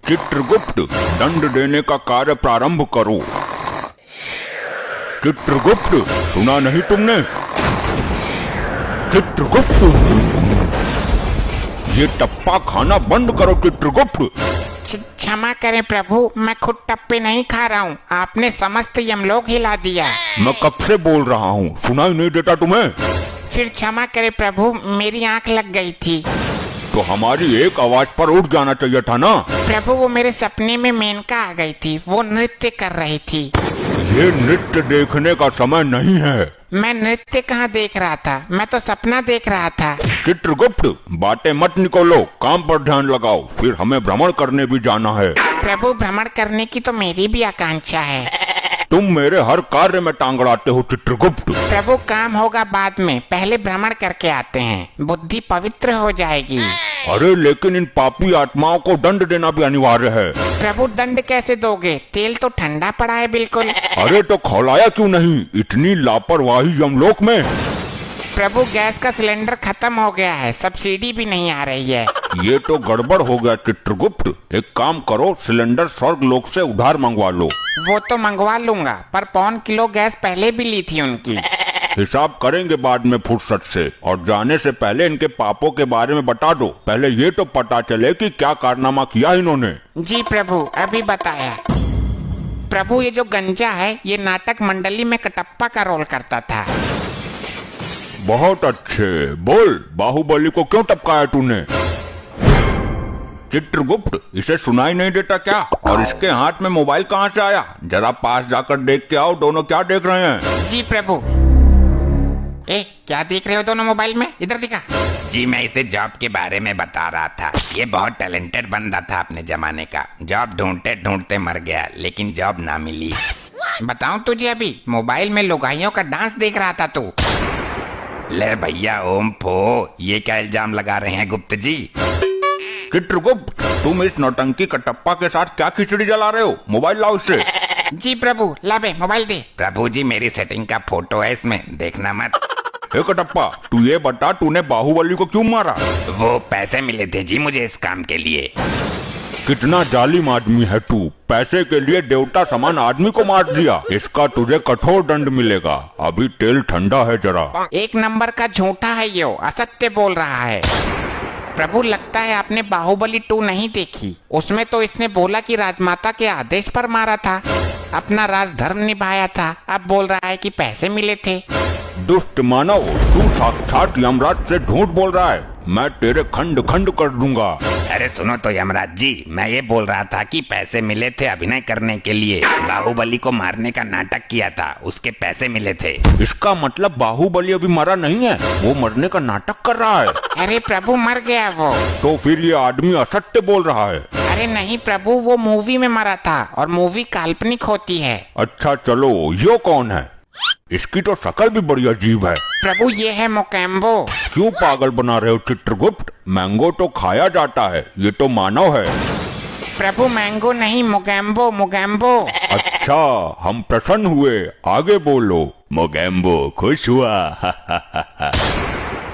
चित्रगुप्त, दंड देने का कार्य प्रारंभ करो। चित्रगुप्त, सुना नहीं तुमने? चित्रगुप्त, ये टप्पा खाना बंद करो चित्रगुप्त। क्षमा करें प्रभु, मैं खुद टप्पे नहीं खा रहा हूँ। आपने समस्त यमलोक हिला दिया। मैं कब से बोल रहा हूँ, सुनाई नहीं देता तुम्हें? फिर क्षमा करें प्रभु, मेरी आंख लग गई थी। तो हमारी एक आवाज पर उठ जाना चाहिए था ना। प्रभु वो मेरे सपने में मेनका आ गई थी, वो नृत्य कर रही थी। ये नृत्य देखने का समय नहीं है। मैं नृत्य कहाँ देख रहा था, मैं तो सपना देख रहा था। चित्रगुप्त, बातें मत निकालो, काम पर ध्यान लगाओ, फिर हमें भ्रमण करने भी जाना है। प्रभु भ्रमण करने की तो मेरी भी आकांक्षा है। तुम मेरे हर कार्य में टांग अड़ाते हो चित्रगुप्त। प्रभु काम होगा बाद में, पहले भ्रमण करके आते हैं, बुद्धि पवित्र हो जाएगी। अरे लेकिन इन पापी आत्माओं को दंड देना भी अनिवार्य है। प्रभु दंड कैसे दोगे, तेल तो ठंडा पड़ा है बिल्कुल। अरे तो खौलाया क्यों नहीं, इतनी लापरवाही यमलोक में। प्रभु गैस का सिलेंडर खत्म हो गया है, सब्सिडी भी नहीं आ रही है। ये तो गड़बड़ हो गया चित्रगुप्त। एक काम करो, सिलेंडर स्वर्ग लोक से उधार मंगवा लो। वो तो मंगवा लूंगा, पर 1 किलो गैस पहले भी ली थी उनकी। हिसाब करेंगे बाद में फुर्सत से, और जाने से पहले इनके पापों के बारे में बता दो। पहले ये तो पता चले कि क्या कारनामा किया इन्होंने। जी प्रभु, अभी बताया। प्रभु ये जो गंजा है, ये नाटक मंडली में कटप्पा का रोल करता था। बहुत अच्छे, बोल बाहुबली को क्यों टपकाया तूने? चित्रगुप्त, इसे सुनाई नहीं देता क्या? और इसके हाथ में मोबाइल कहाँ से आया? जरा पास जाकर देख के आओ, दोनों क्या देख रहे हैं? जी प्रभु। ए, क्या देख रहे हो दोनों मोबाइल में? इधर दिखा। जी मैं इसे जॉब के बारे में बता रहा था। ये बहुत टैलेंटेड बंदा था अपने जमाने का। जॉब ढूंढते ढूंढते मर गया, लेकिन जॉब ना मिली। बताऊं तुझे, अभी मोबाइल में लुगाइयों का डांस देख रहा था तू। ले भैया ओम फो, ये क्या इल्जाम लगा रहे हैं गुप्त जी? चित्रगुप्त, तुम इस नौटंकी कटप्पा के साथ क्या खिचड़ी जला रहे हो? मोबाइल लाओ इससे। जी प्रभु, ला बे मोबाइल दे। प्रभु जी मेरी सेटिंग का फोटो है इसमें, देखना मत। हे कटप्पा, तू ये बता, तूने बाहुबली को क्यों मारा? वो पैसे मिले थे जी मुझे इस काम के लिए। कितना जालिम आदमी है तू, पैसे के लिए देवता समान आदमी को मार दिया। इसका तुझे कठोर दंड मिलेगा। अभी तेल ठंडा है जरा। एक नंबर का झूठा है ये, असत्य बोल रहा है। प्रभु लगता है आपने बाहुबली 2 नहीं देखी। उसमें तो इसने बोला कि राजमाता के आदेश पर मारा था, अपना राजधर्म निभाया था। अब बोल रहा है कि पैसे मिले थे। दुष्ट मानव, तू साक्षात यमराज से झूठ बोल रहा है। मैं तेरे खंड खंड कर दूंगा। अरे सुनो तो यमराज जी, मैं ये बोल रहा था कि पैसे मिले थे अभिनय करने के लिए। बाहुबली को मारने का नाटक किया था, उसके पैसे मिले थे। इसका मतलब बाहुबली अभी मरा नहीं है, वो मरने का नाटक कर रहा है। अरे प्रभु मर गया वो। तो फिर ये आदमी असत्य बोल रहा है। अरे नहीं प्रभु, वो मूवी में मरा था, और मूवी काल्पनिक होती है। अच्छा चलो, यो कौन है? इसकी तो शक्ल भी बड़ी अजीब है। प्रभु ये है मोकैम्बो। क्यों पागल बना रहे हो चित्रगुप्त? मैंगो तो खाया जाता है, ये तो मानव है। प्रभु मैंगो नहीं, मोगैम्बो मोगैम्बो। अच्छा, हम प्रसन्न हुए, आगे बोलो। मोगैम्बो खुश हुआ।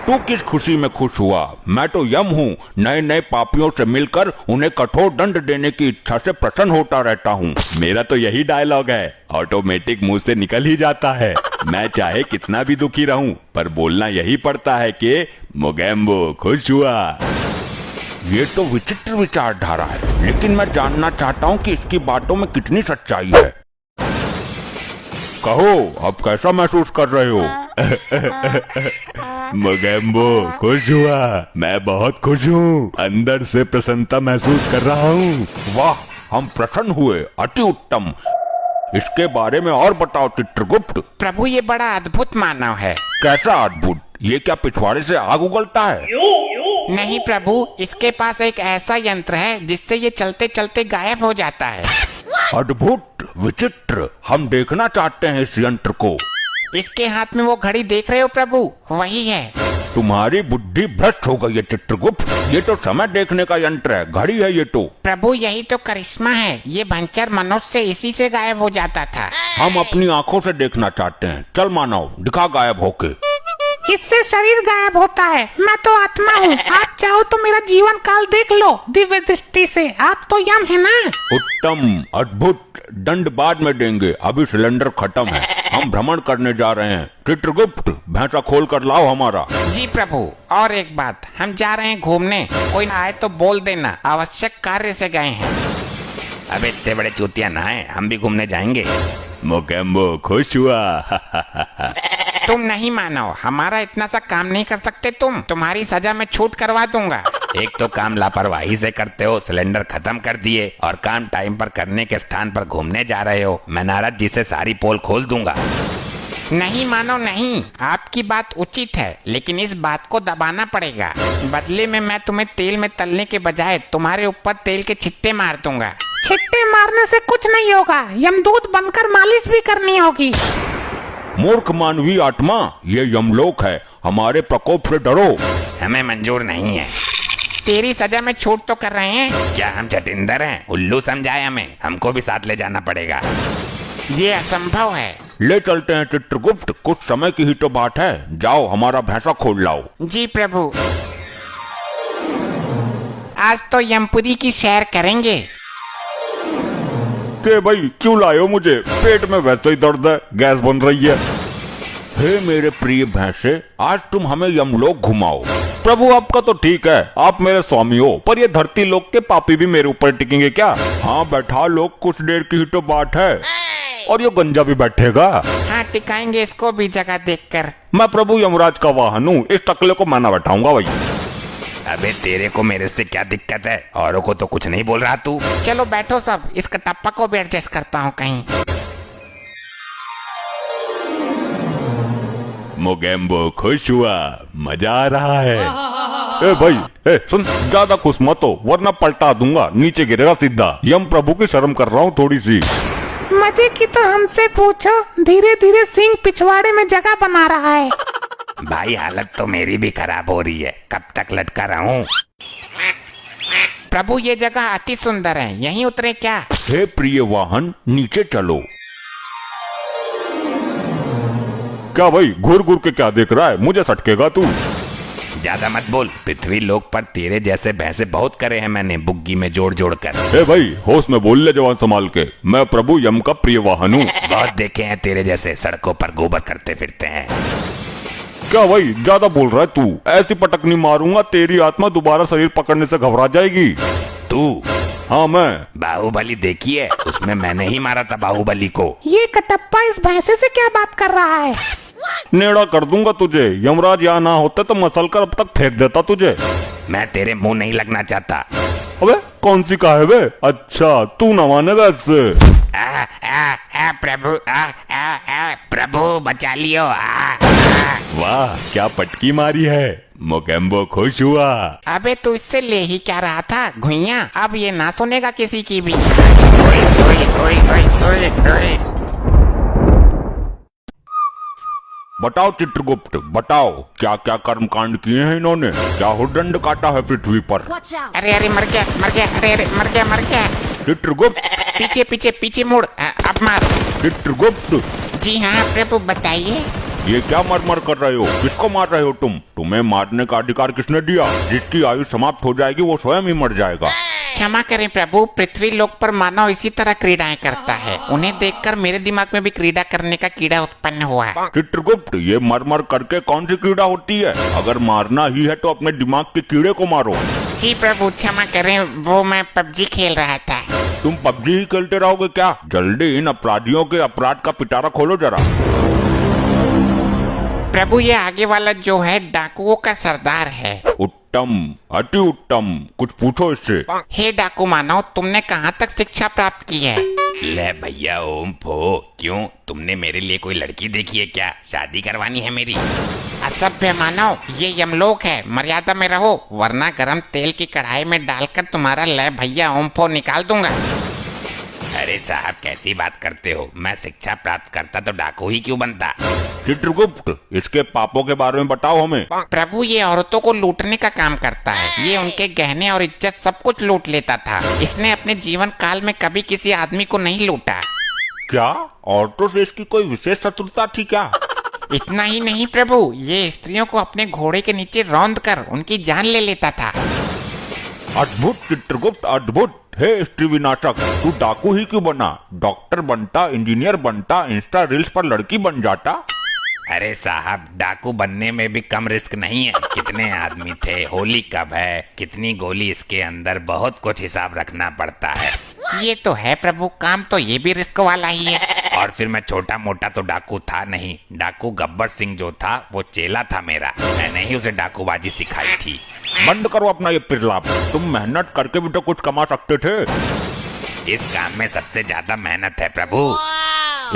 तू किस खुशी में खुश हुआ? मैं तो यम हूँ, नए नए पापियों से मिलकर उन्हें कठोर दंड देने की इच्छा से प्रसन्न होता रहता हूँ। मेरा तो यही डायलॉग है, ऑटोमेटिक मुंह से निकल ही जाता है। मैं चाहे कितना भी दुखी रहूं, पर बोलना यही पड़ता है कि मोगैम्बो खुश हुआ। ये तो विचित्र विचारधारा है, लेकिन मैं जानना चाहता हूँ कि इसकी बातों में कितनी सच्चाई है। कहो, अब कैसा महसूस कर रहे हो? मोगैम्बो खुश हुआ, मैं बहुत खुश हूँ, अंदर से प्रसन्नता महसूस कर रहा हूँ। वाह, हम प्रसन्न हुए, अति उत्तम। इसके बारे में और बताओ चित्रगुप्त। प्रभु ये बड़ा अद्भुत मानव है। कैसा अद्भुत? ये क्या पिछवाड़े से आग उगलता है? नहीं प्रभु, इसके पास एक ऐसा यंत्र है जिससे ये चलते चलते गायब हो जाता है। अद्भुत, विचित्र, हम देखना चाहते हैं इस यंत्र को। इसके हाथ में वो घड़ी देख रहे हो प्रभु, वही है। तुम्हारी बुद्धि भ्रष्ट हो गई है चित्रगुप्त। ये तो समय देखने का यंत्र है, घड़ी है ये तो। प्रभु यही तो करिश्मा है, ये भंचर मनुष्य इसी से गायब हो जाता था। हम अपनी आंखों से देखना चाहते हैं। चल मानव, दिखा गायब होके। इससे शरीर गायब होता है, मैं तो आत्मा हूँ। आप चाहो तो मेरा जीवन काल देख लो दिव्य दृष्टि से। आप तो यम है ना। उत्तम, अद्भुत, दंड बाद में देंगे, अभी सिलेंडर खत्म है। हम भ्रमण करने जा रहे हैं। चित्रगुप्त, भैंसा खोल कर लाओ हमारा। जी प्रभु, और एक बात, हम जा रहे हैं घूमने, कोई आए तो बोल देना, आवश्यक कार्य से गए हैं। अब इतने बड़े चूतिया ना है, हम भी घूमने जाएंगे। मोगैम्बो खुश हुआ। तुम नहीं मानो, हमारा इतना सा काम नहीं कर सकते तुम। तुम्हारी सजा में छूट करवा दूंगा। एक तो काम लापरवाही से करते हो, सिलेंडर खत्म कर दिए, और काम टाइम पर करने के स्थान पर घूमने जा रहे हो। मैं नारद जी से सारी पोल खोल दूंगा। नहीं मानो नहीं, आपकी बात उचित है, लेकिन इस बात को दबाना पड़ेगा। बदले में मैं तुम्हें तेल में तलने के बजाय तुम्हारे ऊपर तेल के छिट्टे मार दूंगा। छिट्टे मारने से कुछ नहीं होगा, यमदूत बनकर मालिश भी करनी होगी। मूर्ख मानवीय आत्मा, ये यमलोक है, हमारे प्रकोप से डरो। हमें मंजूर नहीं है। तेरी सजा में छूट तो कर रहे हैं। क्या हम चटिंदर हैं? उल्लू समझाए हमें, हमको भी साथ ले जाना पड़ेगा। ये असंभव है। ले चलते हैं चित्रगुप्त, कुछ समय की ही तो बात है। जाओ हमारा भैंसा खोल लाओ। जी प्रभु। आज तो यमपुरी की सैर करेंगे। के भाई क्यों लाए हो मुझे? पेट में वैसे ही दर्द है, गैस बन रही है। हे मेरे प्रिय भैंसे, आज तुम हमें यमलोक घुमाओ। प्रभु आपका तो ठीक है, आप मेरे स्वामी हो, पर ये धरती लोक के पापी भी मेरे ऊपर टिकेंगे क्या? हाँ बैठा लोग, कुछ देर की ही तो बात है। और ये गंजा भी बैठेगा? हाँ टिकाएंगे इसको भी जगह देखकर। मैं प्रभु यमराज का वाहन हूँ, इस टकले को मैं ना बैठाऊंगा भाई। अबे तेरे को मेरे से क्या दिक्कत है? औरों को तो कुछ नहीं बोल रहा तू। चलो बैठो सब, इस कटप्पा को भी एडजस्ट करता हूँ कहीं। मोगेम्बो खुश हुआ, मजा आ रहा है। ए भाई, ए सुन, ज्यादा खुश मत हो वरना पलटा दूंगा, नीचे गिरेगा सीधा। यम प्रभु की शर्म कर रहा हूँ थोड़ी सी। मजे की तो हमसे पूछो, धीरे धीरे सिंह पिछवाड़े में जगह बना रहा है। भाई हालत तो मेरी भी खराब हो रही है, कब तक लटका रहूं? प्रभु ये जगह अति सुंदर है, यहीं उतरे क्या? हे प्रिय वाहन, नीचे चलो। क्या भाई घूर घूर के क्या देख रहा है? मुझे सटकेगा तू। ज्यादा मत बोल, पृथ्वी लोक पर तेरे जैसे भैंसे बहुत करे हैं मैंने, बुग्गी में जोड़ जोड़ कर। ए भाई होश में बोल ले जवान संभाल के, मैं प्रभु यम का प्रिय वाहन हूँ। बहुत देखे हैं तेरे जैसे सड़कों पर गोबर करते फिरते हैं। क्या भाई ज्यादा बोल रहा है तू? ऐसी पटकनी मारूंगा तेरी आत्मा दोबारा शरीर पकड़ने से घबरा जाएगी। तू? हाँ मैं। बाहुबली देखी है? उसमें मैंने ही मारा था बाहुबली को। ये कटप्पा इस भैंसे से क्या बात कर रहा है? नेड़ा कर दूंगा तुझे, यमराज यहाँ ना होते तो मसल कर अब तक फेंक देता तुझे। मैं तेरे मुंह नहीं लगना चाहता। अबे कौन सी का है बे? अच्छा तू न मानेगा इससे। प्रभु प्रभु बचा लियो। वाह क्या पटकी मारी है, मोगेम्बो खुश हुआ। अबे तू इससे ले ही क्या रहा था घुइया? अब ये ना सुनेगा किसी की भी। बताओ चित्रगुप्त, बताओ क्या क्या कर्म कांड किए हैं इन्होंने? क्या हुदंड काटा है पृथ्वी पर? अरे अरे मर गया मर गया, अरे अरे मर गया मर गया। चित्रगुप्त, पीछे पीछे पीछे मुड़, अब मार। चित्रगुप्त, जी हाँ प्रभु बताइए। ये क्या मर कर रहे हो? किसको मार रहे हो तुम? तुम्हें मारने का अधिकार किसने दिया? जिसकी आयु समाप्त हो जाएगी वो स्वयं ही मर जाएगा। क्षमा करें प्रभु, पृथ्वी लोक पर मानव इसी तरह क्रीडाएं करता है। उन्हें देखकर मेरे दिमाग में भी क्रीड़ा करने का कीड़ा उत्पन्न हुआ है। चित्रगुप्त, ये मर करके कौन सी कीड़ा होती है? अगर मारना ही है तो अपने दिमाग के कीड़े को मारो। जी प्रभु क्षमा करें, वो मैं पबजी खेल रहा था। तुम पबजी ही खेलते रहोगे क्या? जल्दी इन अपराधियों के अपराध का पिटारा खोलो जरा। प्रभु ये आगे वाला जो है डाकुओं का सरदार है। उत्तम, अति उत्तम, कुछ पूछो इससे। हे डाकू मानव, तुमने कहाँ तक शिक्षा प्राप्त की है? ले भैया ओम फो, क्यों तुमने मेरे लिए कोई लड़की देखी है क्या? शादी करवानी है मेरी? असभ्य मानव, ये यमलोक है, मर्यादा में रहो, वरना गरम तेल की कढ़ाई में डालकर तुम्हारा ले भैया ओम फो निकाल दूंगा। अरे साहब कैसी बात करते हो? मैं शिक्षा प्राप्त करता तो डाकू ही क्यों बनता? चित्रगुप्त, इसके पापों के बारे में बताओ हमें। प्रभु ये औरतों को लूटने का काम करता है। ये उनके गहने और इज्जत सब कुछ लूट लेता था। इसने अपने जीवन काल में कभी किसी आदमी को नहीं लूटा। क्या औरतों से इसकी कोई विशेष शत्रुता थी क्या? इतना ही नहीं प्रभु, ये स्त्रियों को अपने घोड़े के नीचे रौंद कर उनकी जान ले लेता था। अद्भुत चित्रगुप्त, अद्भुत। हे स्त्री विनाशक, तू डाकू ही क्यों बना? डॉक्टर बनता, इंजीनियर बनता, इंस्टा रील्स पर लड़की बन जाता। अरे साहब डाकू बनने में भी कम रिस्क नहीं है। कितने आदमी थे, होली कब है, कितनी गोली इसके अंदर, बहुत कुछ हिसाब रखना पड़ता है। ये तो है प्रभु, काम तो ये भी रिस्क वाला ही है। और फिर मैं छोटा मोटा तो डाकू था नहीं, डाकू गब्बर सिंह जो था वो चेला था मेरा, मैंने ही उसे डाकूबाजी सिखाई थी। बंद करो अपना ये पिरलाप, तुम मेहनत करके भी तो कुछ कमा सकते थे। इस काम में सबसे ज्यादा मेहनत है प्रभु।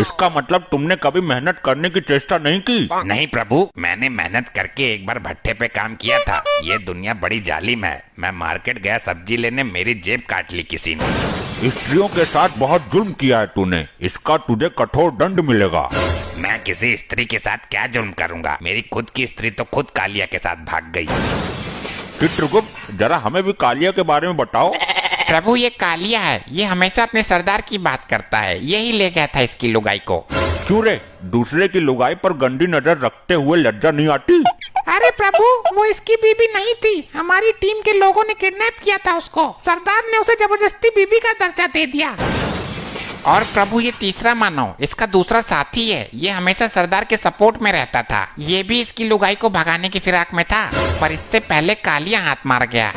इसका मतलब तुमने कभी मेहनत करने की चेष्टा नहीं की? नहीं प्रभु, मैंने मेहनत करके एक बार भट्टे पे काम किया था। ये दुनिया बड़ी जालिम है। मैं मार्केट गया सब्जी लेने, मेरी जेब काट ली किसी ने। स्त्रियों के साथ बहुत जुल्म किया है तूने, इसका तुझे कठोर दंड मिलेगा। मैं किसी स्त्री के साथ क्या जुल्म करूंगा? मेरी खुद की स्त्री तो खुद कालिया के साथ भाग गई। चित्रगुप्त, जरा हमें भी कालिया के बारे में बताओ। प्रभु ये कालिया है, ये हमेशा अपने सरदार की बात करता है, यही ले गया था इसकी लुगाई को। क्यों रे, दूसरे की लुगाई पर गंदी नजर रखते हुए लज्जा नहीं आती? अरे प्रभु, वो इसकी बीबी नहीं थी, हमारी टीम के लोगों ने किडनैप किया था उसको। सरदार ने उसे जबरदस्ती बीबी का दर्जा दे दिया। और प्रभु ये तीसरा मानव, इसका दूसरा साथी है, ये हमेशा सरदार के सपोर्ट में रहता था। ये भी इसकी लुगाई को भगाने की फिराक में था, पर इससे पहले कालिया हाथ मार गया।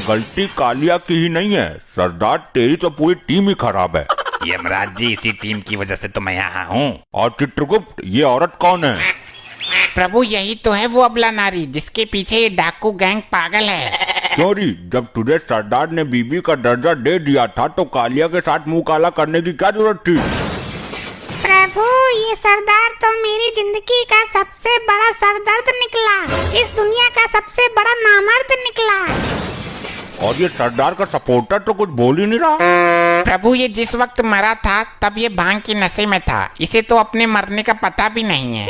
गलती कालिया की ही नहीं है सरदार, तेरी तो पूरी टीम ही खराब है। यमराज जी, इसी टीम की वजह से तो मैं यहाँ हूँ। और चित्रगुप्त, ये औरत कौन है? प्रभु यही तो है वो अबला नारी, जिसके पीछे ये डाकू गैंग पागल है। चोरी, जब तुझे सरदार ने बीबी का दर्जा दे दिया था तो कालिया के साथ मुंह काला करने की क्या जरूरत थी? प्रभु, ये सरदार तो मेरी जिंदगी का सबसे बड़ा सरदर्द निकला, इस दुनिया का सबसे बड़ा नामर्द निकला। और ये सरदार का सपोर्टर तो कुछ बोल ही नहीं रहा। प्रभु ये जिस वक्त मरा था तब ये भांग के नशे में था, इसे तो अपने मरने का पता भी नहीं है।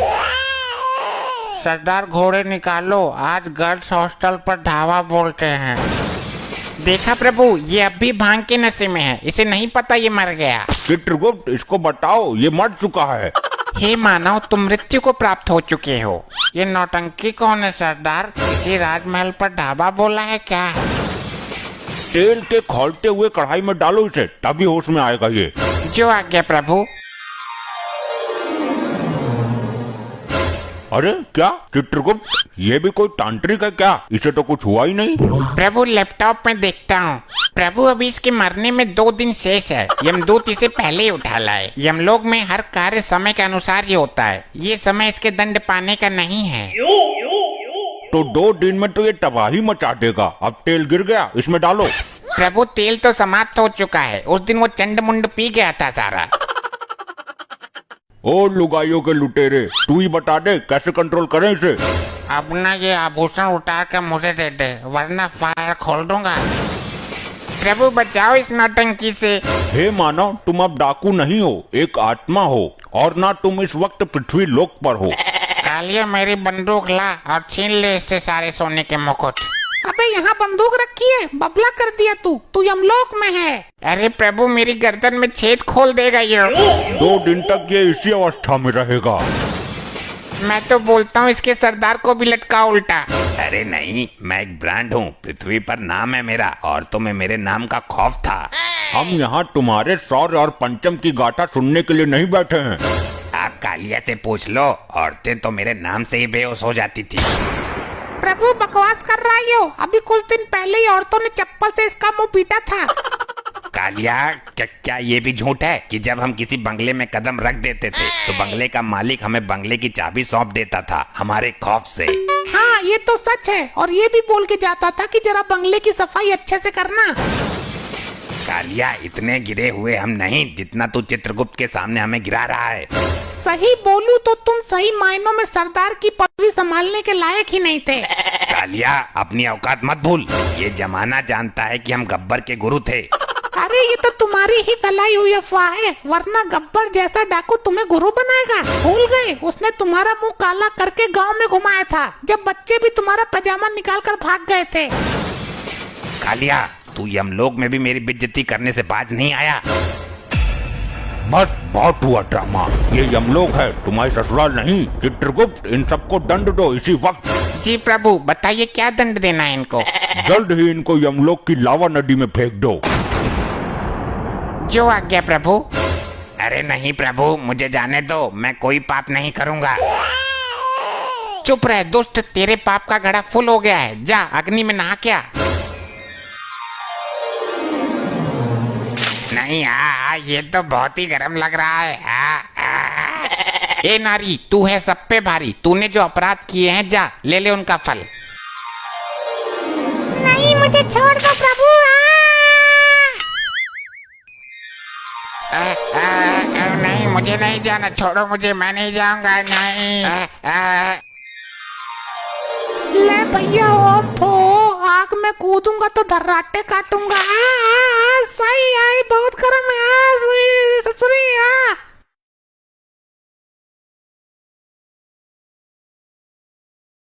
सरदार घोड़े निकालो, आज गर्ल्स हॉस्टल पर ढावा बोलते हैं। देखा प्रभु, ये अब भी भांग के नशे में है, इसे नहीं पता ये मर गया। चित्रगुप्त, इसको बताओ ये मर चुका है। हे मानव, तुम मृत्यु को प्राप्त हो चुके हो। ये नौटंकी कौन है सरदार? किसी राजमहल पर ढाबा बोला है क्या? तेल के खौलते हुए कढ़ाई में डालो इसे, तभी होश में आएगा ये। जो आज्ञा प्रभु। अरे क्या चित्रगुप्त, ये भी कोई तांत्रिक है क्या? इसे तो कुछ हुआ ही नहीं। प्रभु लैपटॉप में देखता हूँ। प्रभु अभी इसके मरने में 2 दिन शेष है, यमदूत इसे पहले ही उठा लाए। यमलोक में हर कार्य समय के अनुसार ही होता है, ये समय इसके दंड पाने का नहीं है। तो 2 दिन में तो ये तबाही मचा देगा। अब तेल गिर गया, इसमें डालो। प्रभु तेल तो समाप्त हो चुका है, उस दिन वो चंड मुंड पी गया था सारा। ओ लुगाइयों के लुटेरे, तू ही बता दे कैसे कंट्रोल करें इसे। अब ना ये आभूषण उतार कर मुझे दे दे, वरना फायर खोल दूंगा। प्रभु बचाओ इस नौटंकी से। हे मानव, तुम अब डाकू नहीं हो, एक आत्मा हो, और ना तुम इस वक्त पृथ्वी लोक पर हो। कालिया मेरी बंदूक ला और छीन ले इससे सारे सोने के मुकुट। अबे यहाँ बंदूक रखी है, बबला कर दिया तू यमलोक में है। अरे प्रभु मेरी गर्दन में छेद खोल देगा ये। 2 दिन तक ये इसी अवस्था में रहेगा। मैं तो बोलता हूँ इसके सरदार को भी लटका उल्टा। अरे नहीं, मैं एक ब्रांड हूँ, पृथ्वी पर नाम है मेरा, और तुम्हें मेरे नाम का खौफ था। हम यहाँ तुम्हारे शौर्य और पंचम की गाथा सुनने के लिए नहीं बैठे हैं। आप कालिया से पूछ लो, औरतें तो मेरे नाम से ही बेहोश हो जाती थी। प्रभु बकवास कर रहा है, अभी कुछ दिन पहले ही औरतों ने चप्पल से इसका मुंह पीटा था। कालिया, क्या ये भी झूठ है कि जब हम किसी बंगले में कदम रख देते थे तो बंगले का मालिक हमें बंगले की चाबी सौंप देता था हमारे खौफ से? हाँ ये तो सच है, और ये भी बोल के जाता था कि जरा बंगले की सफाई अच्छे से करना। कालिया, इतने गिरे हुए हम नहीं जितना तू चित्रगुप्त के सामने हमें गिरा रहा है। सही बोलूं तो तुम सही मायनों में सरदार की पदवी संभालने के लायक ही नहीं थे। कालिया, अपनी औकात मत भूल, ये जमाना जानता है कि हम गब्बर के गुरु थे। अरे ये तो तुम्हारी ही फैलाई हुई अफवाह है, वरना गब्बर जैसा डाकू तुम्हें गुरु बनाएगा। भूल गए, उसने तुम्हारा मुंह काला करके गांव में घुमाया था, जब बच्चे भी तुम्हारा पजामा निकाल कर भाग गए थे। कालिया, तू यमलोक में भी मेरी बेइज्जती करने से बाज नहीं आया। बस बहुत हुआ ड्रामा, ये यमलोक है, तुम्हारी ससुराल नहीं। चित्रगुप्त, इन सबको दंड दो इसी वक्त। जी प्रभु बताइए क्या दंड देना है इनको? जल्द ही इनको यमलोक की लावा नदी में फेंक दो। जो आज्ञा प्रभु। अरे नहीं प्रभु, मुझे जाने दो, मैं कोई पाप नहीं करूंगा। चुप रह दुष्ट, तेरे पाप का घड़ा फुल हो गया है, जा अग्नि में नहा क्या। नहीं ये तो बहुत ही गर्म लग रहा है। ए नारी, तू है सब पे भारी। तूने जो अपराध किए हैं, जा ले ले उनका फल। नहीं, मुझे छोड़ दो प्रभु। नहीं, मुझे नहीं जाना, छोड़ो मुझे, मैं नहीं जाऊंगा, नहीं। ले भैया, ओफो, आग में कूदूंगा तो धर्राटे काटूंगा। सही आई, बहुत गर्म है। ससुरी